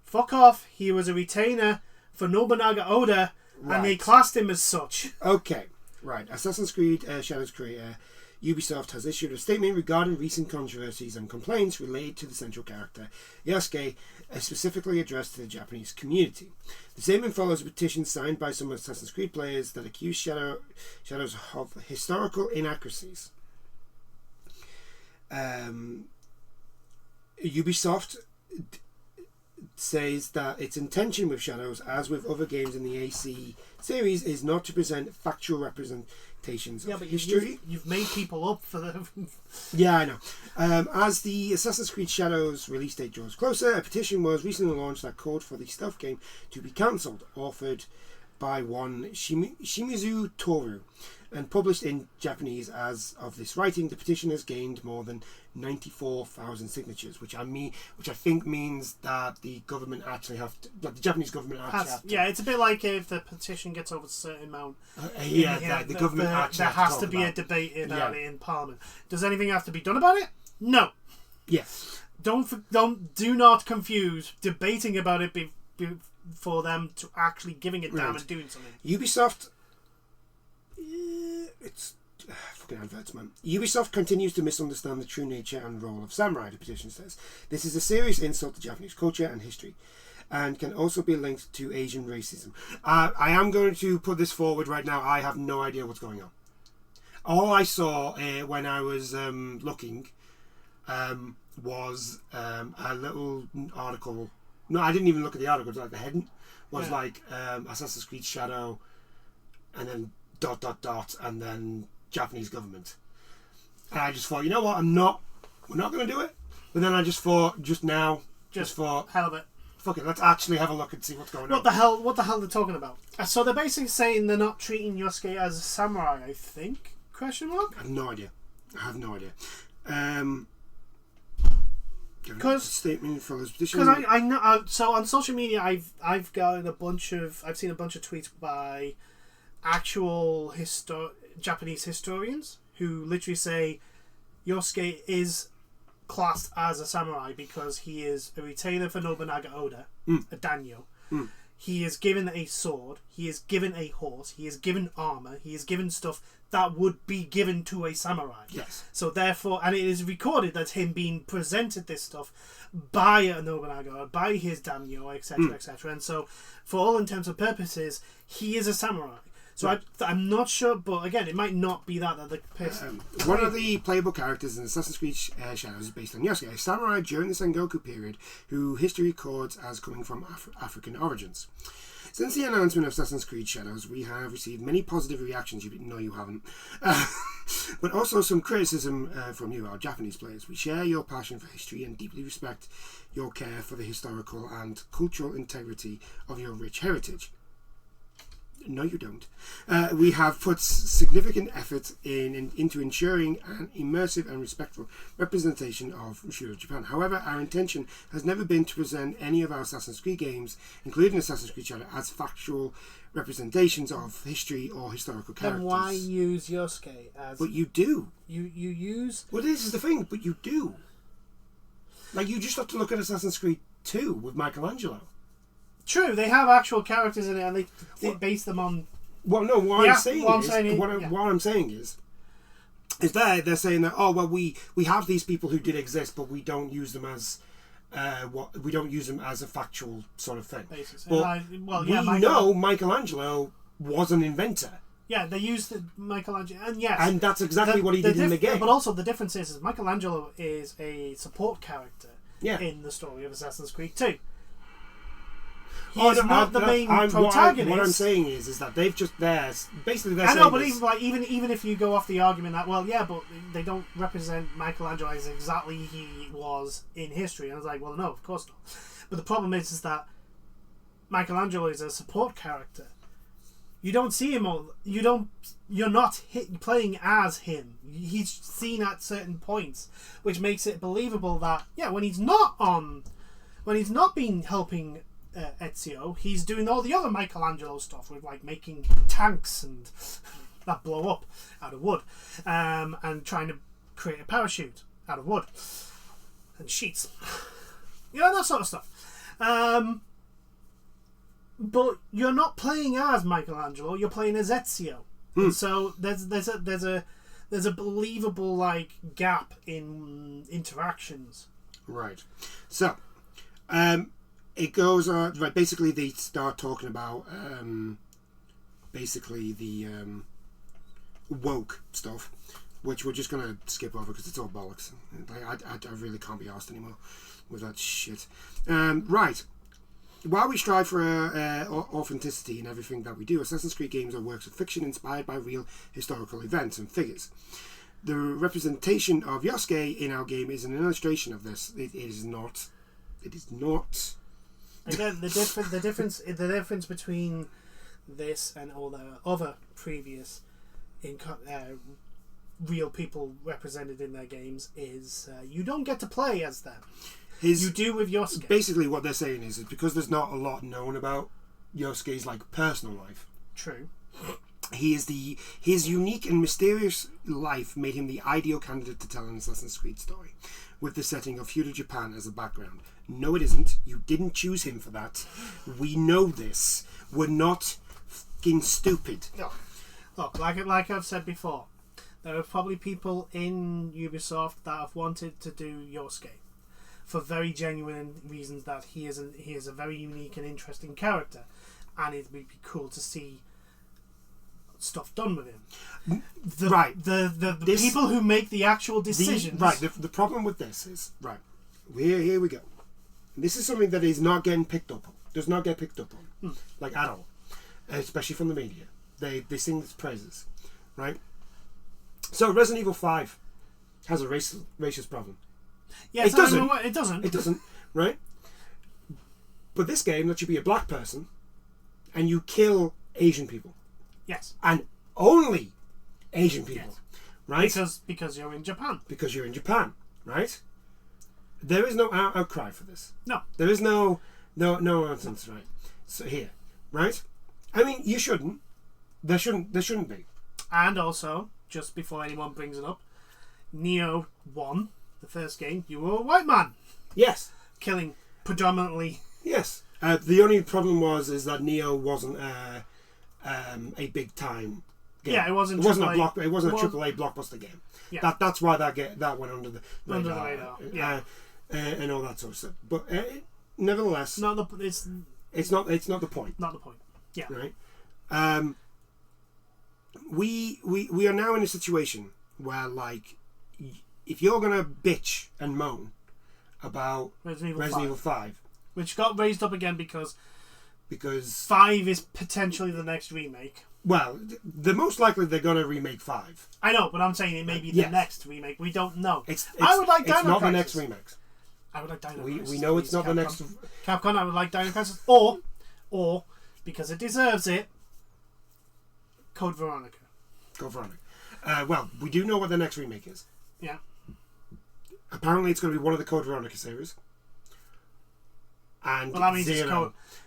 fuck off. He was a retainer for Nobunaga Oda, and they classed him as such. Okay, right. Assassin's Creed Shadows creator Ubisoft has issued a statement regarding recent controversies and complaints related to the central character Yasuke, specifically addressed to the Japanese community. The statement follows a petition signed by some Assassin's Creed players that accuse Shadows of historical inaccuracies. Ubisoft says that its intention with Shadows, as with other games in the AC series, is not to present factual representations of history. You've made people up for the... Yeah, I know. As the Assassin's Creed Shadows release date draws closer, a petition was recently launched that called for the stealth game to be cancelled, authored by one Shimizu Toru, and published in Japanese as of this writing. The petition has gained more than 94,000 signatures, which I think means that the government actually the Japanese government actually have to. Yeah, it's a bit like if the petition gets over a certain amount. The government actually there has to be a debate about it in Parliament. Does anything have to be done about it? No. Yes. Do not confuse debating about it for them to actually giving it down and doing something. Ubisoft. It's fucking adverts, man. Ubisoft continues to misunderstand the true nature and role of samurai, the petition says. This is a serious insult to Japanese culture and history, and can also be linked to Asian racism. I am going to put this forward right now. I have no idea what's going on. All I saw when I was looking was a little article. No, I didn't even look at the article. It was like the heading was like Assassin's Creed Shadow, and then ... and then Japanese government. And I just thought, you know what, we're not going to do it. But then I just thought, just thought, hell of it. Fuck it, let's actually have a look and see what's going on. What the hell are they talking about? So they're basically saying they're not treating Yosuke as a samurai, I think? Question mark? I have no idea. Because statement for this petition. Because I know. So on social media, I've seen a bunch of tweets by actual Japanese historians who literally say Yosuke is classed as a samurai because he is a retainer for Nobunaga Oda, a daimyo. He is given a sword, he is given a horse, he is given armor, he is given stuff that would be given to a samurai. Yes. So therefore, and it is recorded that him being presented this stuff by a Nobunaga, by his daimyo, etc., etc. And so, for all intents and purposes, he is a samurai. So I'm not sure, but again, it might not be that the person. One of the playable characters in Assassin's Creed Shadows is based on Yosuke, a samurai during the Sengoku period, who history records as coming from African origins. Since the announcement of Assassin's Creed Shadows, we have received many positive reactions. No, you haven't. But also some criticism from you, our Japanese players. We share your passion for history and deeply respect your care for the historical and cultural integrity of your rich heritage. No, you don't. We have put significant effort into ensuring an immersive and respectful representation of feudal Japan. However, our intention has never been to present any of our Assassin's Creed games, including Assassin's Creed Shadow, as factual representations of history or historical characters. Then why use Yosuke as... But you do. You use... Well, this is the thing, but you do. Like, you just have to look at Assassin's Creed 2 with Michelangelo. True, they have actual characters in it, and they base them on. Well, no. What I'm saying is they're saying that we have these people who did exist, but we don't use them as we don't use them as a factual sort of thing. But we know Michelangelo was an inventor. Yeah, they used Michelangelo, and that's exactly what he did in the game. But also the difference is Michelangelo is a support character in the story of Assassin's Creed 2. He's not the main protagonist. What I'm saying is that they've just basically. I know, but even if you go off the argument that but they don't represent Michelangelo as exactly he was in history, and I was like, well, no, of course not. But the problem is that Michelangelo is a support character. You don't see him you're not playing as him. He's seen at certain points, which makes it believable that when he's not been helping Ezio, he's doing all the other Michelangelo stuff with like making tanks and that blow up out of wood, and trying to create a parachute out of wood and sheets. That sort of stuff. But you're not playing as Michelangelo. You're playing as Ezio. And so there's a believable like gap in interactions. Right. So, it goes on. Right. Basically, they start talking about basically the woke stuff, which we're just gonna skip over because it's all bollocks. I really can't be arsed anymore with that shit. Right. While we strive for authenticity in everything that we do, Assassin's Creed games are works of fiction inspired by real historical events and figures. The representation of Yosuke in our game is an illustration of this. It is not. Again, the difference between this and all the other previous real people represented in their games is you don't get to play as them. You do with Yosuke. Basically, what they're saying is because there's not a lot known about Yosuke's personal life. True. His unique and mysterious life made him the ideal candidate to tell an Assassin's Creed story, with the setting of feudal Japan as a background. No, it isn't. You didn't choose him for that. We know this. We're not fucking stupid. No. Look, like I've said before, there are probably people in Ubisoft that have wanted to do Yosuke for very genuine reasons that he is a very unique and interesting character, and it would be cool to see stuff done with him. The people who make the actual decisions. The problem with this is here we go. This is something that is not getting picked up. Does not get picked up on, at all, especially from the media. They sing its praises, right? So Resident Evil 5 has a racist problem. Yes, it doesn't. It doesn't, right? But this game lets you be a black person and you kill Asian people. Yes. And only Asian people. Yes. Right? Because you're in Japan. Because you're in Japan, right? There is no outcry for this. No. There is no nonsense, right? So here, right? I mean, you shouldn't. There shouldn't be. And also, just before anyone brings it up, Neo 1, the first game, you were a white man. Yes. Killing predominantly. Yes. The only problem is that Neo wasn't a big time game. Yeah, it wasn't. It wasn't a AAA blockbuster game. Yeah. That's why that went under the radar. Yeah. And all that sort of stuff. But nevertheless, it's not the point. Not the point. Yeah. Right. We are now in a situation where if you're gonna bitch and moan about Resident Evil 5, which got raised up again because 5 is potentially the next remake. Well, the most likely they're gonna remake 5. I know, but I'm saying it may be the next remake. We don't know. I would like Dino It's not Crisis. the next remake. I would like Dino Crisis. We know it's not the next. Capcom, I would like Dino Crisis, or because it deserves it, Code Veronica. Code Veronica. Well, we do know what the next remake is. Yeah. Apparently, it's going to be one of the Code Veronica series. And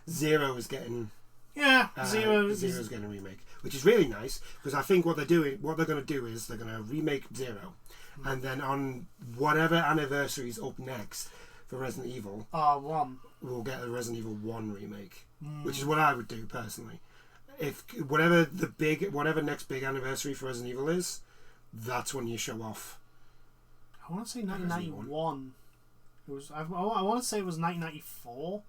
Zero is getting. Yeah, Zero's getting a remake, which is really nice because I think what they're going to do is they're going to remake Zero, and then on whatever anniversary is up next for Resident Evil, 1, we'll get a Resident Evil 1 remake, which is what I would do personally. If whatever next big anniversary for Resident Evil is, that's when you show off. I want to say 1991. It was. I want to say it was 1994,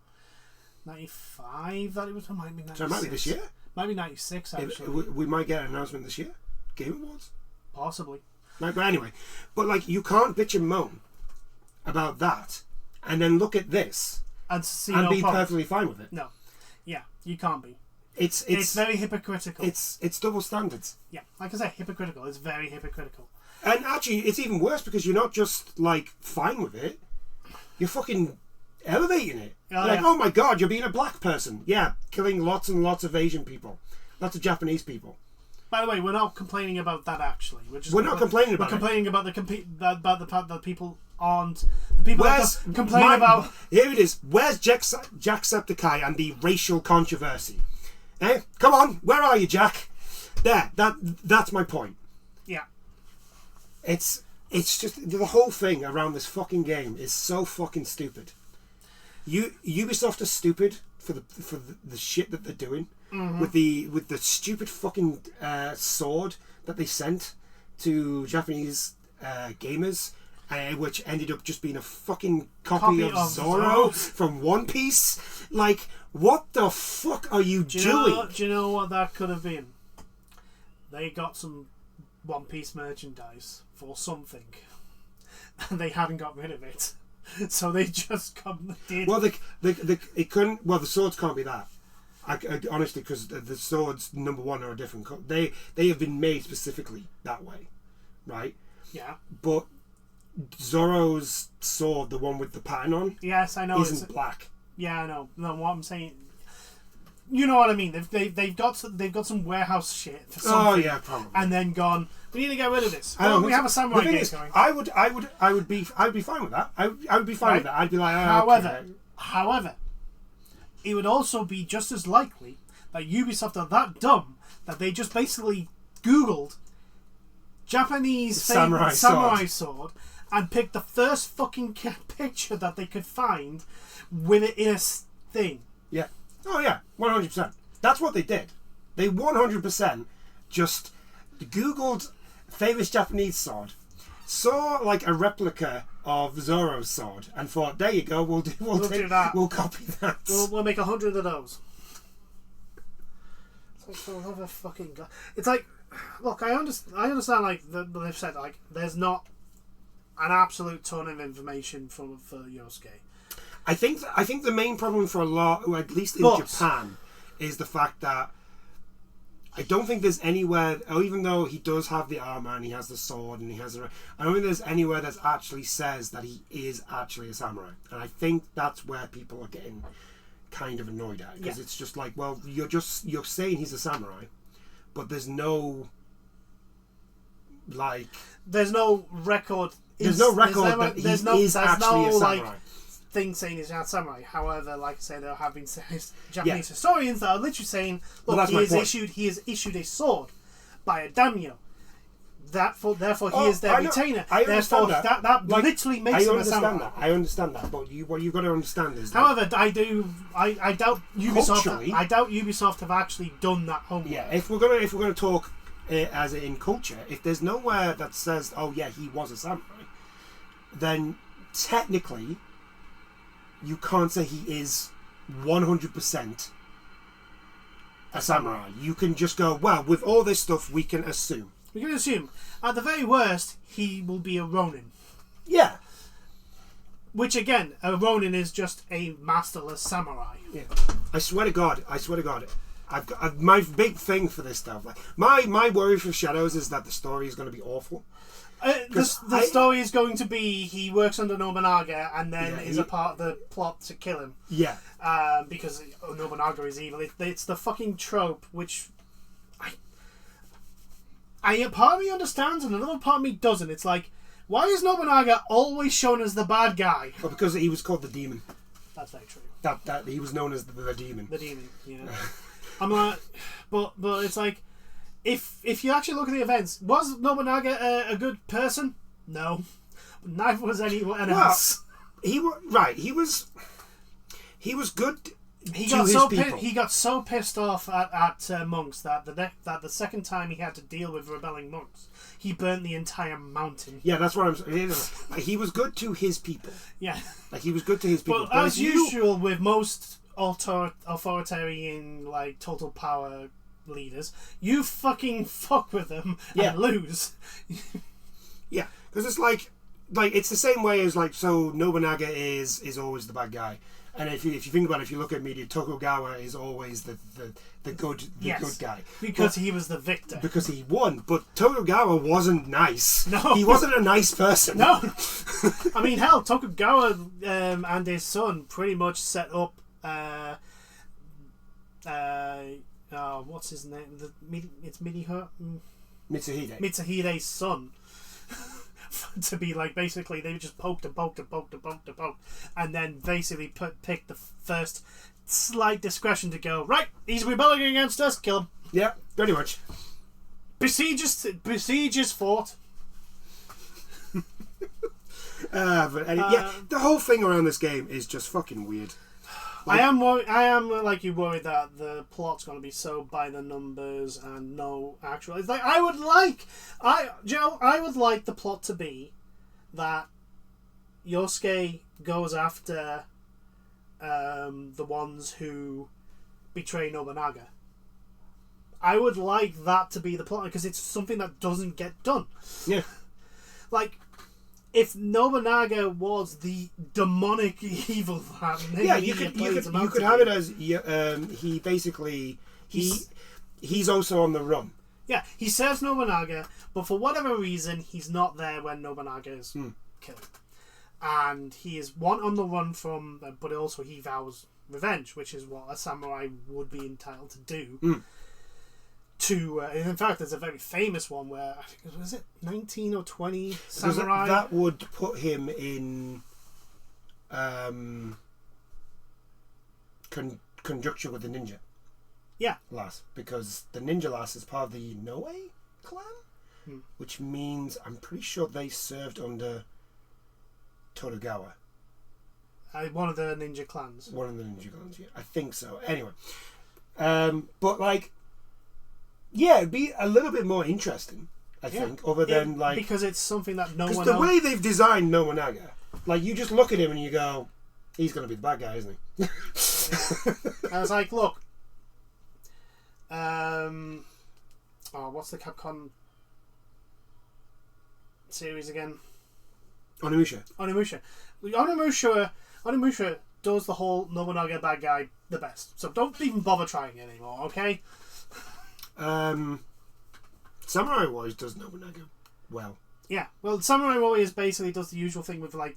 95. That it was. It might be 96. So it might be this year. Might be 96 actually. We might get an announcement this year. Game Awards. Possibly. But anyway, you can't bitch and moan about that, and then look at this and be perfectly fine with it. No. Yeah, you can't be. It's very hypocritical. It's double standards. Yeah, like I said, hypocritical. It's very hypocritical. And actually, it's even worse because you're not just fine with it. You're fucking elevating it. Oh my god, you're being a black person. Yeah, killing lots and lots of Asian people, lots of Japanese people. By the way, we're not complaining about that. Actually, we're not complaining about. We're complaining about the fact that people aren't the people that complain about. Here it is. Where's Jacksepticeye and the racial controversy? Come on, where are you, Jack? There. That's my point. Yeah. It's it's just the whole thing around this fucking game is so fucking stupid. Ubisoft are stupid for the shit that they're doing with the stupid fucking sword that they sent to Japanese gamers, which ended up just being a fucking copy of Zorro from One Piece. Like, what the fuck are you doing? Do you know what that could have been? They got some One Piece merchandise for something, and they hadn't got rid of it, so they just did. Well, it couldn't. Well, the swords can't be that. Honestly, because the swords, number one, are a different. They have been made specifically that way, right? Yeah. But Zorro's sword, the one with the pattern on, yes, I know, isn't black. Yeah, I know. No, what I'm saying, you know what I mean. They've got some warehouse shit for something. Oh yeah, probably. And then gone, we need to get rid of this. Well, we have a samurai game going. I would be fine with that. I would be fine with that. I'd be like, However, it would also be just as likely that Ubisoft are that dumb that they just basically Googled Japanese samurai sword and picked the first fucking picture that they could find with it in a thing. Yeah. Oh yeah, 100%. That's what they did. They 100% just Googled famous Japanese sword, saw like a replica of Zorro's sword, and thought, "There you go. We'll do that. We'll copy that. We'll make 100 of those." It's like, for the love of fucking God. It's like, look, I understand. Like they've said, like there's not an absolute ton of information for Yosuke. I think the main problem for a lot, or at least in Japan, is the fact that I don't think there's anywhere, or even though he does have the armor and he has the sword and he has I don't think there's anywhere that actually says that he is actually a samurai. And I think that's where people are getting kind of annoyed at, because it's just like, well, you're saying he's a samurai, but there's no like there's no record. There's no record that he is actually a samurai. Thing saying he's not samurai. However, like I say, there have been Japanese historians that are literally saying, "Look, he has issued a sword by a daimyo. Therefore, he is their retainer. I understand that like, literally makes him a samurai." I understand that, but what you've got to understand is. However, I doubt Ubisoft. I doubt Ubisoft have actually done that homework. Yeah, if we're gonna talk as in culture, if there's nowhere that says, "Oh yeah, he was a samurai," then technically you can't say he is 100% a samurai. You can just go, well, with all this stuff, we can assume. We can assume. At the very worst, he will be a Ronin. Yeah. Which, again, a Ronin is just a masterless samurai. Yeah. I swear to God. I've got my big thing for this stuff. Like, my worry for Shadows is that the story is going to be awful. The story is going to be he works under Nobunaga and then is a part of the plot to kill him. Yeah. Because Nobunaga is evil. It's the fucking trope which I part of me understands and another part of me doesn't. It's like, why is Nobunaga always shown as the bad guy? Well, because he was called the Demon. That's very true. That he was known as the Demon. The Demon, yeah. I'm like, but it's like, if you actually look at the events, was Nobunaga a good person? No, neither was anyone else. He was good. He got so pissed off at monks that the second time he had to deal with rebelling monks, he burnt the entire mountain. Yeah, that's what I'm saying. He was good to his people. Yeah, like he was good to his people. But as usual with most authoritarian, like total power leaders, you fucking fuck with them and lose. Yeah, because it's like it's the same way as like, so Nobunaga is always the bad guy, and if you think about it, if you look at media, Tokugawa is always the good guy because he was the victor, because he won. But Tokugawa wasn't nice. No, he wasn't a nice person. No, I mean, hell, Tokugawa and his son pretty much set up. What's his name? It's Mitsuhide's son. To be like, basically, they just poked and then basically picked the first slight discretion to go, right, he's rebelling against us, kill him. Yeah, pretty much. Besiege is fought. Yeah, the whole thing around this game is just fucking weird. I am like you worried that the plot's going to be so by the numbers and no actual. It's like I would like the plot to be that Yosuke goes after the ones who betray Nobunaga. I would like that to be the plot because it's something that doesn't get done. Yeah. Like, if Nobunaga was the demonic evil that you could have it as he basically he's also on the run. Yeah, he serves Nobunaga, but for whatever reason he's not there when Nobunaga is killed, and he is on the run from. But also he vows revenge, which is what a samurai would be entitled to do. In fact, there's a very famous one where I think was it 19 or 20 samurai. That would put him in conjunction with the ninja. Yeah, lass, because the ninja lass is part of the Noe clan, which means I'm pretty sure they served under Todogawa. One of the ninja clans. One of the ninja clans, yeah, I think so. Anyway, but like. Yeah, it'd be a little bit more interesting, I think, other than like... Because it's something that no one Because the way they've designed Nobunaga, like, you just look at him and you go, he's going to be the bad guy, isn't he? I was like, look... what's the Capcom series again? Onimusha. Onimusha does the whole Nobunaga bad guy the best. So don't even bother trying it anymore, okay? Samurai Warriors does Nobunaga well. Yeah, well, Samurai Warriors basically does the usual thing with like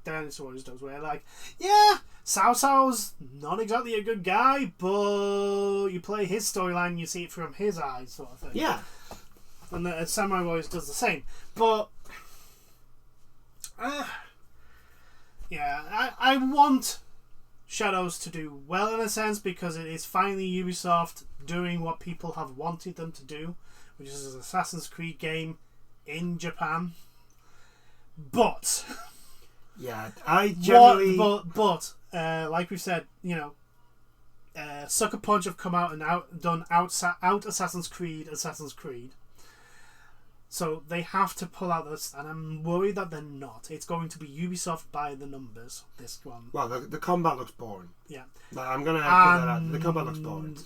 Dynasty Warriors does, where like, yeah, Cao Cao's not exactly a good guy, but you play his storyline, you see it from his eyes, sort of thing. Yeah, and the Samurai Warriors does the same, but yeah, I want Shadows to do well in a sense because it is finally Ubisoft doing what people have wanted them to do, which is an Assassin's Creed game in Japan. But yeah, I generally but like we said, Sucker Punch have come out and done out Assassin's Creed. So they have to pull out this, and I'm worried that they're not. It's going to be Ubisoft by the numbers, this one. Well, the combat looks boring. Yeah. Like, I'm going to put that out. The combat looks boring.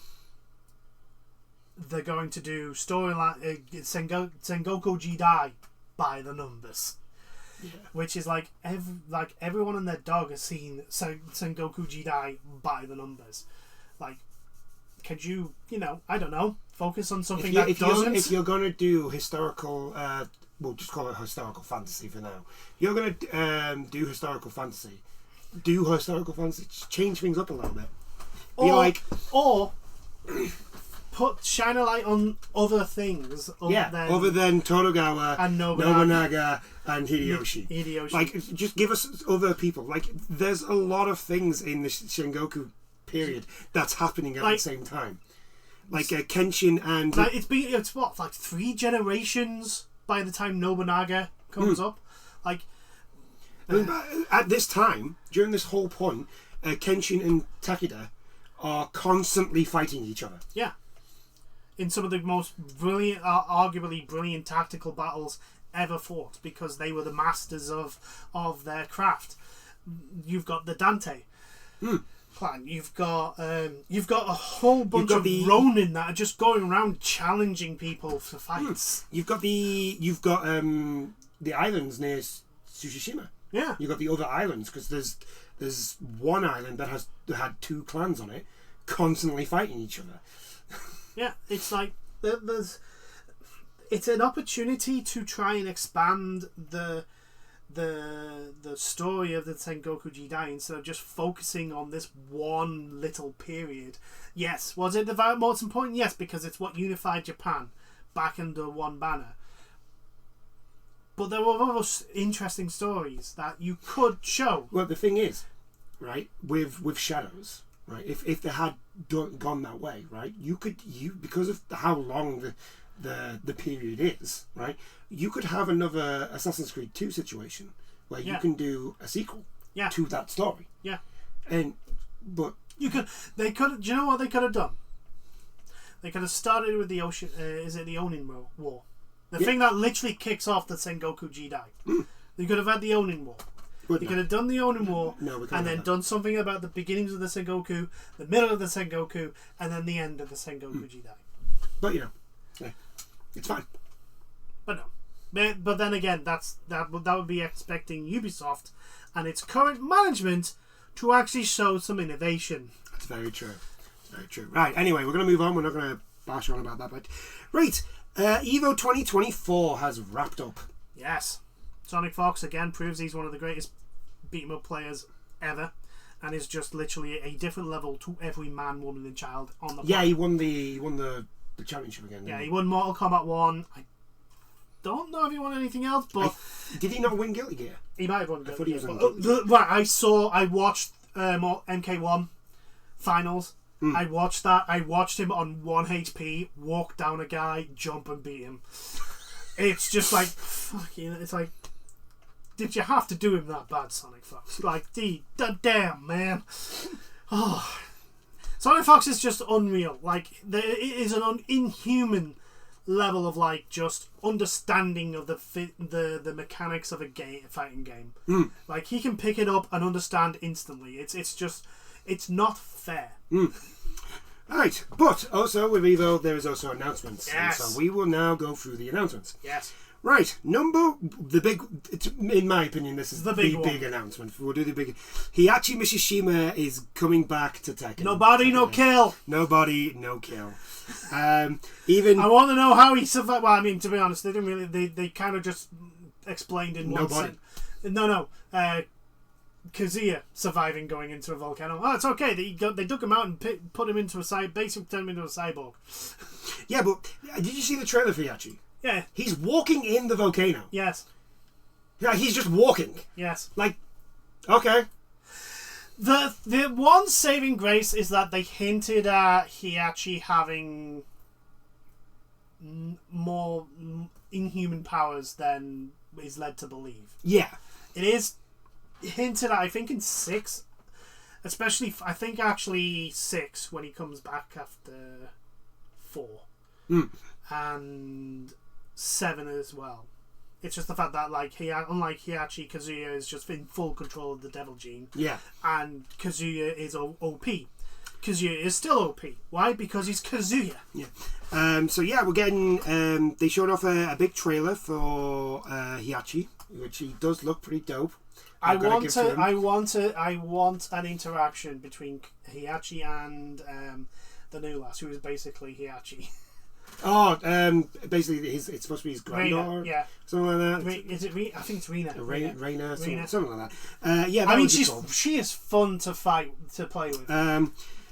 They're going to do storyline Sengoku Jidai by the numbers. Yeah. Which is like everyone and their dog has seen Sengoku Jidai by the numbers. Like, could you, I don't know, focus on something that doesn't... If you're going to do historical... we'll just call it historical fantasy for now. You're going to do historical fantasy. Change things up a little bit. Or shine a light on other things other than Todogawa and Nobunaga and Hideyoshi. Like, just give us other people. Like, there's a lot of things in the Sengoku period that's happening at the same time. Like Kenshin and... It's what, like 3 generations by the time Nobunaga comes up? Like... at this time, during this whole point, Kenshin and Takeda are constantly fighting each other. Yeah. In some of the most brilliant, arguably brilliant tactical battles ever fought, because they were the masters of their craft. You've got the Dante clan. You've got a whole bunch of Ronin that are just going around challenging people for fights. You've got the islands near Tsushima. Yeah. You've got the other islands, because there's one island that had 2 clans on it constantly fighting each other. Yeah, it's like it's an opportunity to try and expand the story of the Sengoku Jidai instead of just focusing on this one little period. Yes, was it the most important? Yes, because it's what unified Japan back under one banner. But there were other interesting stories that you could show. Well, the thing is, right, with Shadows, right, if they had gone that way, right, you because of how long the period is, right, you could have another Assassin's Creed 2 situation where you can do a sequel to that story. Yeah. But do you know what they could have done? They could have started with the ocean. Is it the Onin War? The thing that literally kicks off the Sengoku Jidai. They could have had the Onin War. They could have done the Onin War and then done something about the beginnings of the Sengoku, the middle of the Sengoku, and then the end of the Sengoku Jidai. But it's fine. But no. But then again, that would be expecting Ubisoft and its current management to actually show some innovation. That's very true. Very true. Right, anyway, we're going to move on. We're not going to bash on about that. But right, Evo 2024 has wrapped up. Yes. Sonic Fox again proves he's one of the greatest beat-em-up players ever, and is just literally a different level to every man, woman, and child on the planet. Yeah, he won the championship again. Yeah, he won Mortal Kombat 1. I don't know if he won anything else, but did he not win Guilty Gear? He might have won Guilty Gear. Right, I watched MK1 finals. I watched that. I watched him on 1 HP walk down a guy, jump and beat him. It's just like fucking. It's like, did you have to do him that bad, Sonic Fox? Like, damn, man. Oh, Sonic Fox is just unreal. Like, it is an inhuman level of like just understanding of the mechanics of a fighting game. Like, he can pick it up and understand instantly. It's not fair. Right, but also with Evo there is also announcements. Yes. And so we will now go through the announcements. Yes. Right, in my opinion, this is the big announcement. We'll do the big. Hiyachi Mishishima is coming back to Tekken. Nobody, no kill. Nobody, no kill. Even I want to know how he survived. Well, I mean, to be honest, they didn't really. They kind of just explained in one sentence. No. Kazuya surviving going into a volcano. Oh, it's okay. They dug him out and put him into basically turned him into a cyborg. Yeah, but did you see the trailer for Hiyachi? Yeah. He's walking in the volcano. Yes. Yeah, he's just walking. Yes. Like, okay. The one saving grace is that they hinted at Hiyachi having more inhuman powers than is led to believe. Yeah. It is hinted at, I think, in 6. Especially, I think actually 6 when he comes back after 4. And 7 as well. It's just the fact that, like, unlike Hiyachi, Kazuya is just in full control of the devil gene. Yeah. And Kazuya is OP. Kazuya is still OP. Why? Because he's Kazuya. Yeah. So yeah, we're getting. They showed off a big trailer for Hiyachi, which he does look pretty dope. I want an interaction between Hiyachi and the new lass, who is basically Hiyachi. Oh, basically, it's supposed to be his granddaughter. Rena, yeah, something like that. Is it? I think it's Rena. Rena, something like that. Yeah, I mean, she is fun to play with.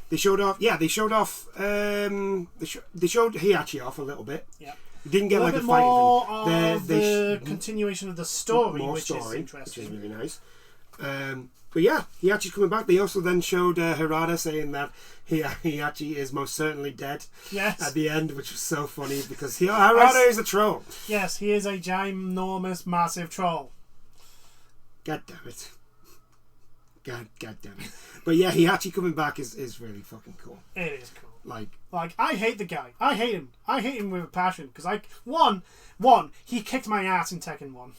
They showed off. Yeah, they showed off. They showed Hiyachi off a little bit. Yeah. Didn't get like a fight. More of the continuation of the story, which is interesting. Which is really nice. But yeah, Hiyachi's coming back. They also then showed Harada saying that Hiyachi is most certainly dead. Yes. At the end, which was so funny because Harada is a troll. Yes, he is a ginormous, massive troll. God damn it. God damn it. But yeah, Hiyachi coming back is really fucking cool. It is cool. Like I hate the guy. I hate him. I hate him with a passion because one, he kicked my ass in Tekken 1.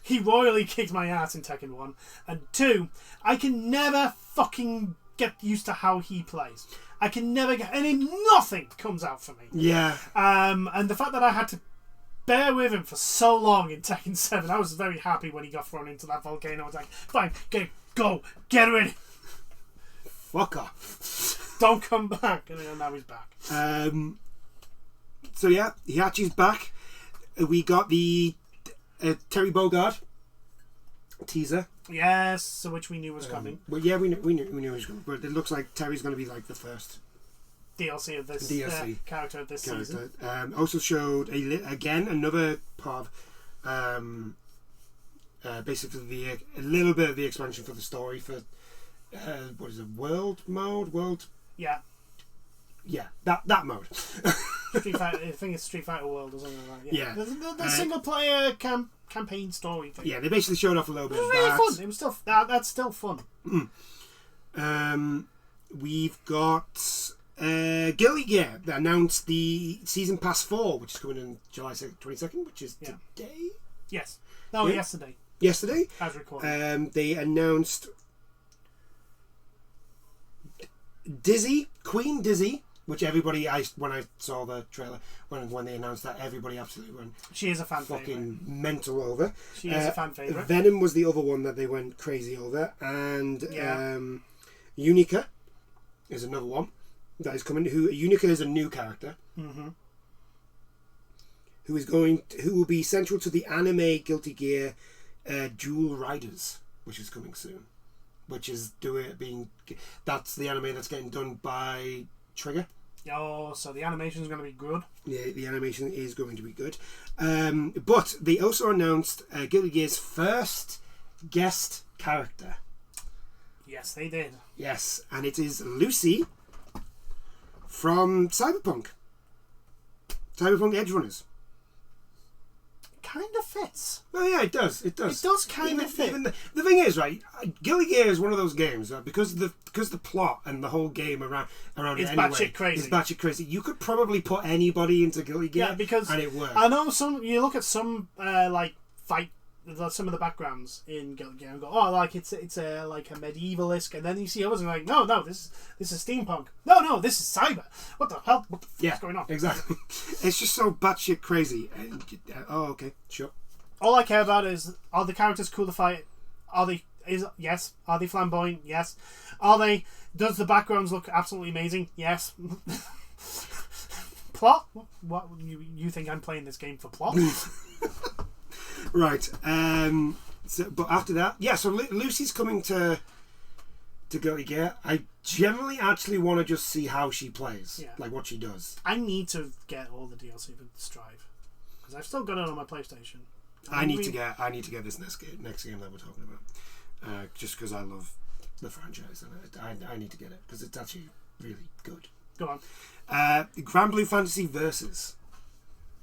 He royally kicked my ass in Tekken 1. And 2, I can never fucking get used to how he plays. I can never get... nothing comes out for me. Yeah. And the fact that I had to bear with him for so long in Tekken 7, I was very happy when he got thrown into that volcano. I was like, fine, get rid. Fuck off. Don't come back. And now he's back. So yeah, Hiyachi's back. We got the... Terry Bogard teaser. Yes, so which we knew was coming. Well, yeah, we knew it was coming, but it looks like Terry's going to be like the first DLC of this character of this season. Also showed again another part of basically a little bit of the expansion for the story for what is it, world mode? Yeah, that mode. Street Fighter, I think it's Street Fighter World or something like that. Yeah. The single player campaign story thing. Yeah, they basically showed off a little bit of It was really that. fun. It was still that's still fun. We've got Guilty Gear that announced the Season Pass 4, which is coming in July 22nd, which is today? Yes. No, Yeah. yesterday. Yesterday. As recorded. They announced Queen Dizzy, which everybody, when I saw the trailer, when they announced that, everybody absolutely went She is a fan fucking favorite. mental over. She is a fan favorite. Venom was the other one that they went crazy over, and Yeah. Unica is another one that is coming. Unica is a new character who will be central to the anime Guilty Gear Dual Riders, which is coming soon. Which is that's the anime that's getting done by Trigger. Oh, so the animation is going to be good. Yeah, the animation is going to be good. But they also announced Guilty Gear's first guest character. Yes, they did. Yes, and it is Lucy from Cyberpunk Edge Runners. Kind of fits. Oh yeah, it does. It does. It does kind of fit. Even the thing is, right? Guilty Gear is one of those games because the plot and the whole game around It's it anyway, batshit crazy. It's batshit crazy. You could probably put anybody into Guilty Gear, Yeah, because and it works. I know you look at some some of the backgrounds in Guilty Gear and go, oh, like it's a like a medievalist, and then you see others and like, no, this is steampunk. No, this is cyber. What the hell? What the fuck is going on? Exactly. It's just so batshit crazy. And, okay, sure. All I care about is, are the characters cool to fight? Yes. Are they flamboyant? Yes. Does the backgrounds look absolutely amazing? Yes. Plot? What you think I'm playing this game for plot? Right. But after that, so Lucy's coming to Guilty Gear. I generally actually want to just see how she plays, like what she does. I need to get all the DLC for Strive because I've still got it on my PlayStation. I need to get this next game that we're talking about, just because I love the franchise and I need to get it because it's actually really good. Go on. Grand Blue Fantasy Versus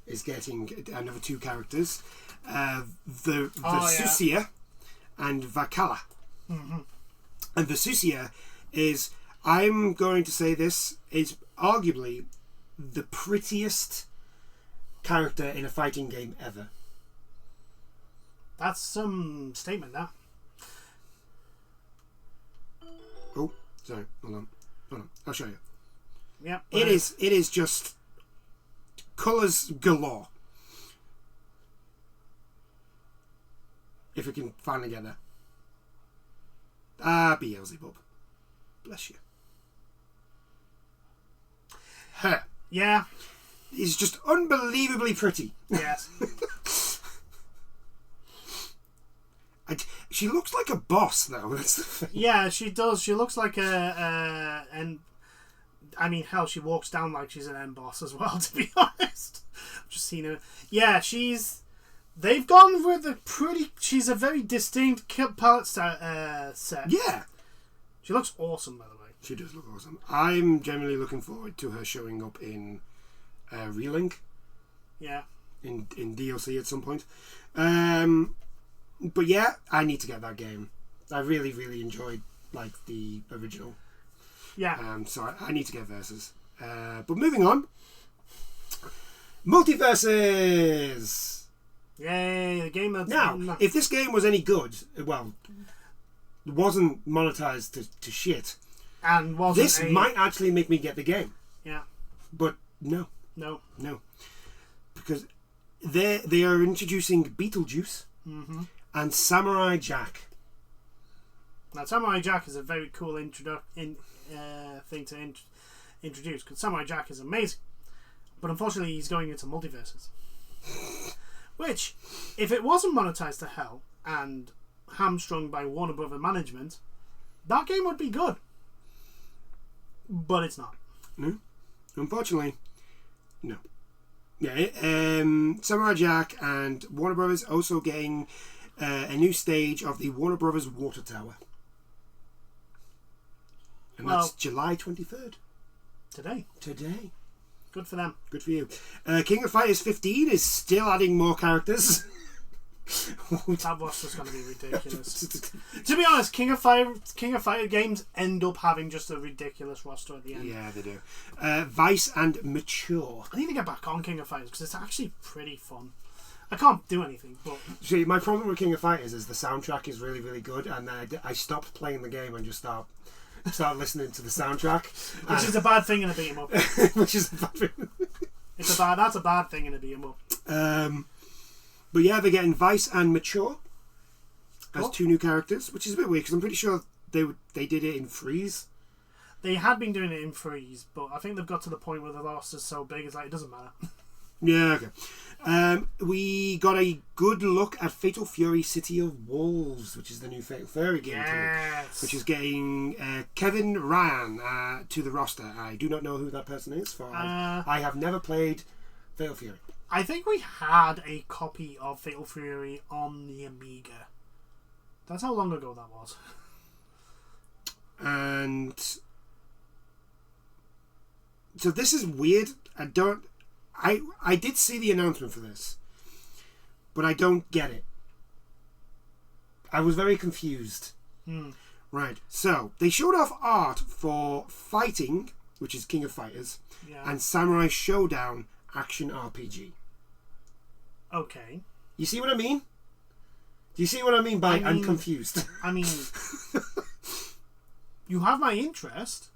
is getting another two characters, the Susia and Vakala. And the Susia is, I'm going to say this, is arguably the prettiest character in a fighting game ever. That's some statement, that. Oh, sorry. Hold on. I'll show you. Yeah. It is just colours galore. If we can finally get there. Beelzebub. Bless you. Her. Yeah. Is just unbelievably pretty. Yes. She looks like a boss, though. That's the thing. Yeah, she does. She looks like and I mean, hell, she walks down like she's an end boss as well. To be honest, I've just seen her. Yeah, they've gone with a pretty. She's a very distinct palette set. Yeah, she looks awesome, by the way. She does look awesome. I'm generally looking forward to her showing up in Relink. Yeah. In DLC at some point. But yeah, I need to get that game. I really, really enjoyed the original. Yeah. So I need to get Versus. But moving on. Multiverses! Yay, the game that's... Now, if this game was any good, well, it wasn't monetized to shit. And wasn't this might actually make me get the game. Yeah. But no. No. Because they are introducing Beetlejuice and Samurai Jack. Now, Samurai Jack is a very cool thing to introduce, because Samurai Jack is amazing. But unfortunately, he's going into multiverses. Which, if it wasn't monetized to hell and hamstrung by Warner Brother management, that game would be good. But it's not. No. Unfortunately, no. Yeah, Samurai Jack and Warner Brothers also getting a new stage of the Warner Brothers Water Tower. And that's July 23rd. Today. Good for them. Good for you. King of Fighters 15 is still adding more characters. That roster's going to be ridiculous. To be honest, King of Fighter games end up having just a ridiculous roster at the end. Yeah, they do. Vice and Mature. I need to get back on King of Fighters because it's actually pretty fun. I can't do anything, but... See, my problem with King of Fighters is the soundtrack is really, really good, and I stopped playing the game and just start listening to the soundtrack. Which is a bad thing in a beat 'em up. Which is a bad thing. That's a bad thing in a beat 'em up. But yeah, they're getting Vice and Mature as Cool. 2 new characters, which is a bit weird because I'm pretty sure they did it in Freeze. They had been doing it in Freeze, but I think they've got to the point where the roster's so big, it's like, it doesn't matter. Yeah, okay. We got a good look at Fatal Fury City of Wolves, which is the new Fatal Fury game, which is getting Kevin Ryan to the roster. I do not know who that person is. I have never played Fatal Fury. I think we had a copy of Fatal Fury on the Amiga. That's how long ago that was. And so this is weird. I did see the announcement for this, but I don't get it. I was very confused. Right, so they showed off art for Fighting, which is King of Fighters, and Samurai Showdown Action RPG. Okay. You see what I mean? Do you see what I mean by I'm confused? I mean, you have my interest.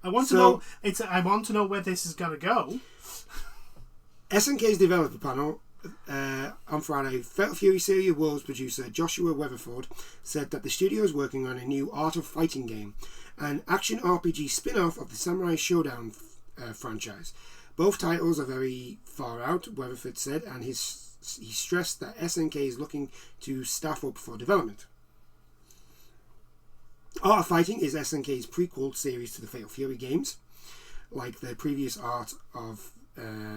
I want to know. I want to know where this is going to go. SNK's developer panel on Friday, Fatal Fury Series of Wolves producer Joshua Weatherford said that the studio is working on a new Art of Fighting game, an action RPG spin-off of the Samurai Showdown franchise. Both titles are very far out, Weatherford said, and he stressed that SNK is looking to staff up for development. Art of Fighting is SNK's prequel series to the Fatal Fury games. Like the previous Art of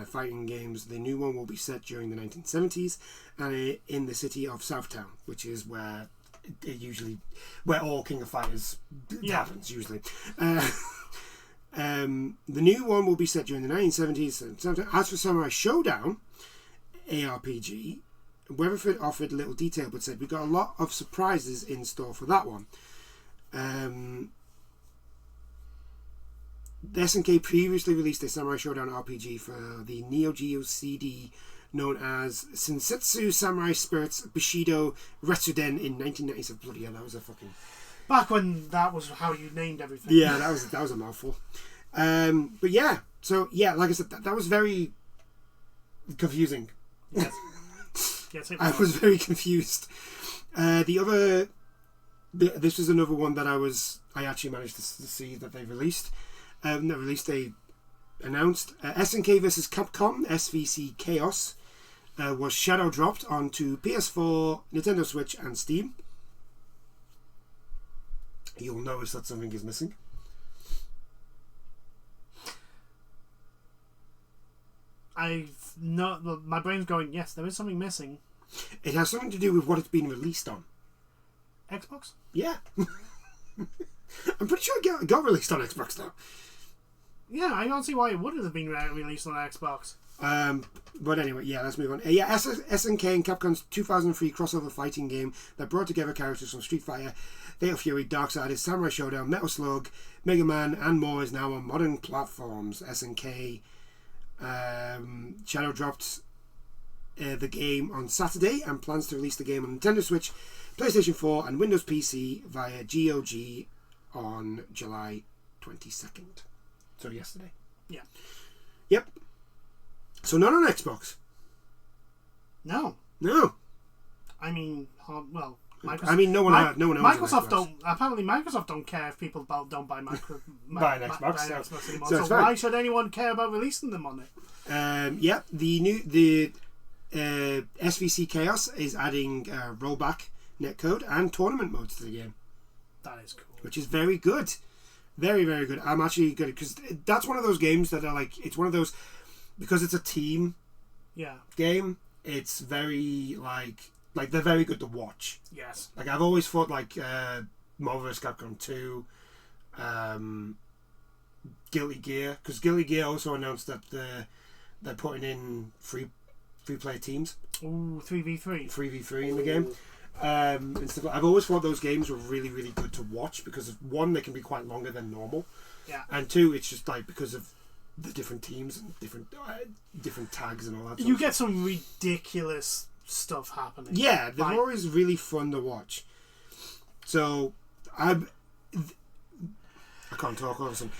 fighting games, the new one will be set during the 1970s and in the city of Southtown, which is where all King of Fighters happens usually. The new one will be set during the 1970s. As for Samurai Showdown ARPG, Weatherford offered little detail but said we got a lot of surprises in store for that one. The SNK previously released a Samurai Showdown RPG for the Neo Geo CD known as Sensetsu Samurai Spirits Bushido Retsuden in 1997. Bloody hell, that was a fucking... Back when that was how you named everything. Yeah, that was a mouthful. But yeah, so yeah, like I said, that was very confusing. Yes. I was very confused. This was another one that I actually managed to see that they released. They announced SNK vs Capcom SVC Chaos was shadow dropped onto PS4, Nintendo Switch and Steam. You'll notice that something is missing. My brain's going, yes, there is something missing. It has something to do with what it's been released on. Xbox? Yeah. I'm pretty sure it got released on Xbox though. Yeah, I don't see why it wouldn't have been released on Xbox. But anyway, yeah, let's move on. SNK and Capcom's 2003 crossover fighting game that brought together characters from Street Fighter, Fatal Fury, Darksiders, Samurai Showdown, Metal Slug, Mega Man, and more is now on modern platforms. SNK shadow dropped the game on Saturday and plans to release the game on Nintendo Switch, PlayStation 4, and Windows PC via GOG on July 22nd. So yesterday. Yeah. Yep. So not on Xbox. No. I mean, well, Microsoft. I mean, no one else. Microsoft don't. Apparently, Microsoft don't care if people don't buy buy an Xbox anymore. So why should anyone care about releasing them on it? Yeah. The SVC Chaos is adding rollback netcode and tournament modes to the game. That is cool. Which is very good. Very, very good. I'm actually good because that's one of those games that are like, it's one of those, because it's a team game, it's very like they're very good to watch. Yes. Like I've always thought like Marvel vs. Capcom 2, Guilty Gear, because Guilty Gear also announced that they're putting in free 3-player teams. Ooh, 3v3. 3v3 in the game. And stuff. I've always thought those games were really, really good to watch because of, one, they can be quite longer than normal, and two, it's just like because of the different teams and different tags and all that. You get some ridiculous stuff happening. Yeah, they're always really fun to watch. So I can't talk all of a sudden.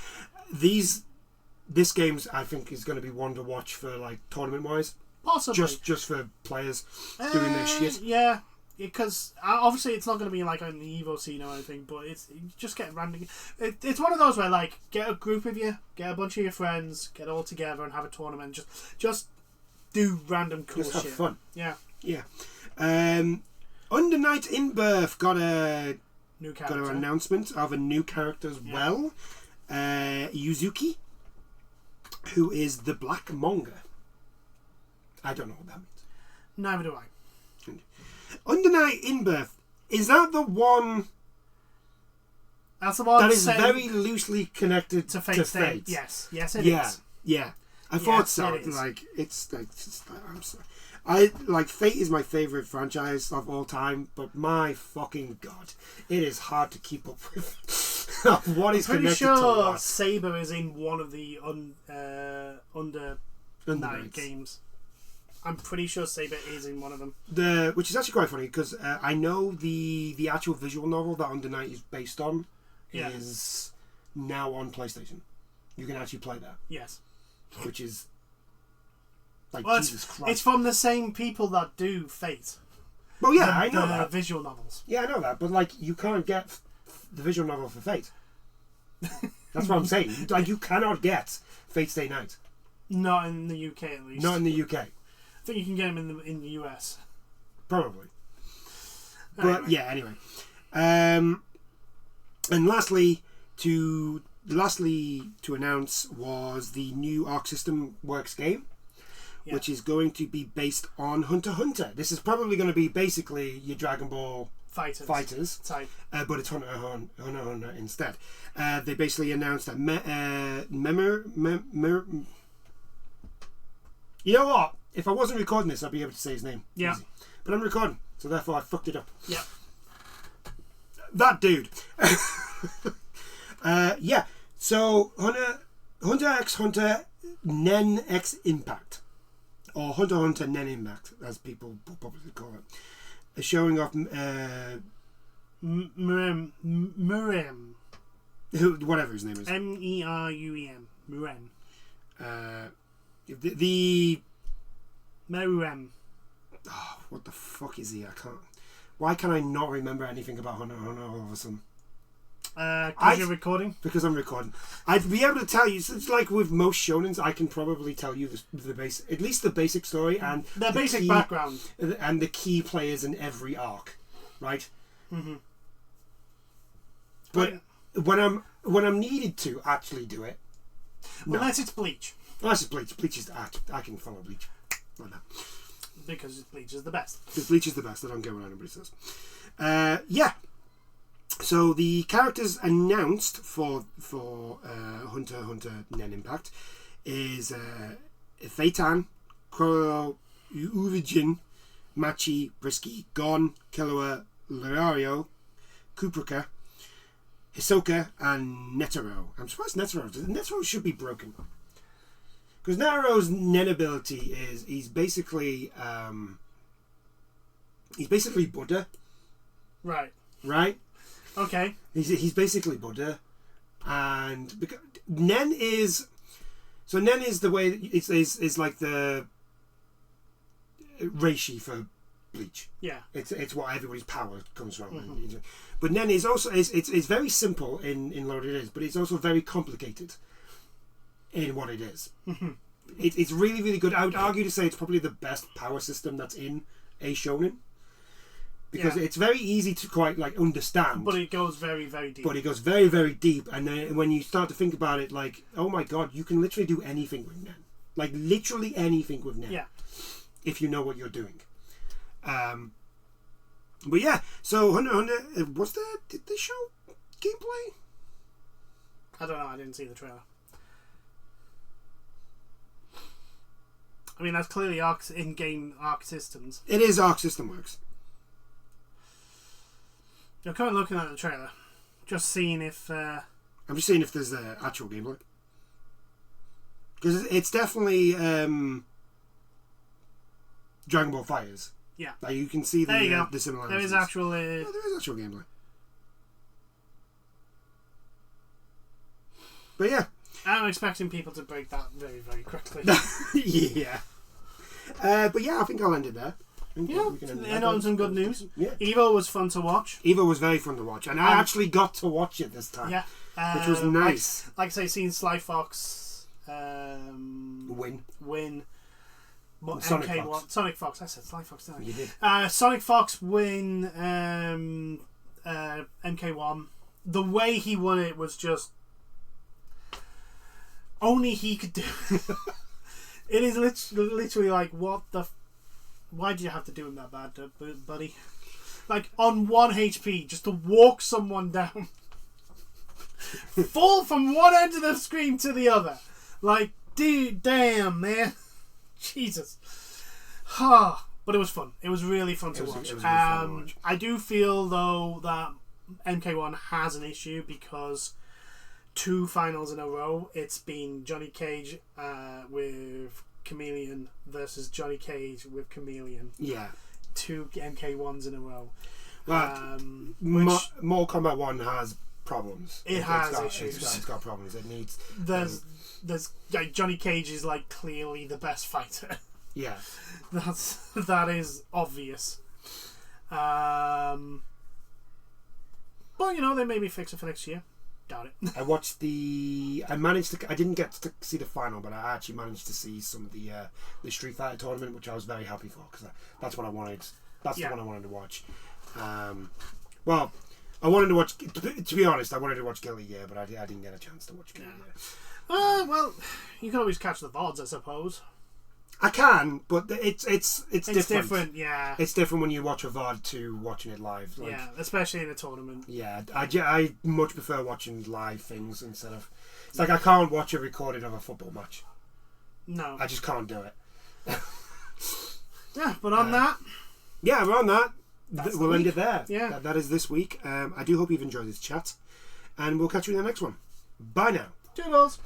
This game's I think is going to be one to watch for like tournament wise. Possibly. Just for players doing their shit. Yeah. Because obviously it's not going to be like on the Evo scene or anything, but you just get random. It's one of those where like get a group of you, get a bunch of your friends, get all together and have a tournament. Just do random cool shit. Just have fun. Yeah. Yeah. Under Night in Birth got an announcement of a new character as well. Yuzuki, who is the Black Monger. I don't know what that means. Neither do I. Under Night in Birth, is that the one? That's the one that is very loosely connected to Fate. Yes, it is. Yeah. I thought so. Like I'm sorry. Fate is my favorite franchise of all time, but my fucking god, it is hard to keep up with what is connected to what. I'm pretty sure Saber is in one of the Under Night games. I'm pretty sure Saber is in one of them. Which is actually quite funny because I know the actual visual novel that Under Night is based on is now on PlayStation. You can actually play that. Yes. Which is like Jesus Christ. It's from the same people that do Fate. Well, yeah, I know that. Visual novels. Yeah, I know that, but like you can't get the visual novel for Fate. That's what I'm saying. Like you cannot get Fate Stay Night. Not in the UK, at least. Not in the UK. I think you can get them in the US. Probably. But yeah, anyway. And lastly to announce was the new Arc System Works game, which is going to be based on Hunter x Hunter. This is probably going to be basically your Dragon Ball fighters type. But it's Hunter x Hunter instead. They basically announced that you know what? If I wasn't recording this, I'd be able to say his name. Yeah. Easy. But I'm recording, so therefore I fucked it up. Yeah. That dude. Yeah. So Hunter x Hunter Nen X Impact, or Hunter x Hunter Nen Impact, as people probably call it, is showing off Murem. Whatever his name is. Meruem. Murem. The Murem. Oh, what the fuck is he? Why can I not remember anything about Hunter x Hunter all of a sudden? Because you're recording? Because I'm recording. I'd be able to tell you, it's like with most shonens, I can probably tell you the basic, at least the basic story and the basic background. And the key players in every arc, right? Mm-hmm. But when I'm needed to actually do it... Unless it's Bleach. Unless it's Bleach. Bleach is... I can follow Bleach. Like that. Because Bleach is the best. Because Bleach is the best. I don't care what anybody says. Yeah. So the characters announced for Hunter x Hunter Nen Impact is Phaeton, Koro, Uvijin, Machi, Brisky, Gon, Killua, Lucario, Kuprika, Hisoka, and Netero. I'm surprised Netero should be broken. Because Netero's Nen ability is he's basically Buddha. Right. Right? Okay. He's basically Buddha, and Nen is the way it's like the reishi for Bleach. Yeah. It's what everybody's power comes from. Mm-hmm. But Nen is also it's very simple in what it is, but it's also very complicated in what it is. Mm-hmm. It's really, really good. I would argue to say it's probably the best power system that's in a shonen. Because it's very easy to quite like understand, but it goes very, very deep. But it goes very, very deep, and then when you start to think about it, like, oh my god, you can literally do anything with Nen, like literally anything with Nen, if you know what you're doing. But yeah, so Hunter, did they show gameplay? I don't know. I didn't see the trailer. I mean, that's clearly in-game Arc Systems. It is Arc System Works. You're kind of looking at the trailer, just seeing if. I'm just seeing if there's actual gameplay. Because it's definitely Dragon Ball Fighters. Yeah. Like you can see the similarities. There is actual. There is actual gameplay. But yeah. I'm expecting people to break that very, very quickly. Yeah. But yeah, I think I'll end it there. And on some good news. Yeah. Evo was fun to watch. Evo was very fun to watch. And I actually got to watch it this time. Yeah. Which was nice. Like I say, seeing Sly Fox win. Sonic MK1. Fox. Sonic Fox. I said Sly Fox, didn't I? You did. Sonic Fox win MK1. The way he won it was just... Only he could do it. It is literally like, what the... Why did you have to do him that bad, buddy? Like, on 1 HP, just to walk someone down. Fall from one end of the screen to the other. Like, dude, damn, man. Jesus. But it was fun. It was really fun to watch. I do feel, though, that MK1 has an issue because 2 finals in a row, it's been Johnny Cage with Chameleon versus Johnny Cage with Chameleon. Yeah. 2 MK1s in a row. Well, Mortal Kombat 1 has problems. It has issues. It's got problems. It needs... There's like, Johnny Cage is like clearly the best fighter. Yeah. That is obvious. But you know, they maybe fix it for next year. Doubt it. I didn't get to see the final, but I actually managed to see some of the Street Fighter tournament, which I was very happy for because that's what I wanted. That's the one I wanted to watch. Well, I wanted to watch. To be honest, I wanted to watch Guilty Gear, but I didn't get a chance to watch Guilty Gear. Well, you can always catch the VODs, I suppose. I can, but it's different. It's different, yeah. It's different when you watch a VOD to watching it live. Like, yeah, especially in a tournament. Yeah, I much prefer watching live things instead of... It's like I can't watch a recording of a football match. No. I just can't do it. Yeah, but on that... Yeah, we're on that. We'll end it there. Yeah. That is this week. I do hope you've enjoyed this chat. And we'll catch you in the next one. Bye now. Toodles.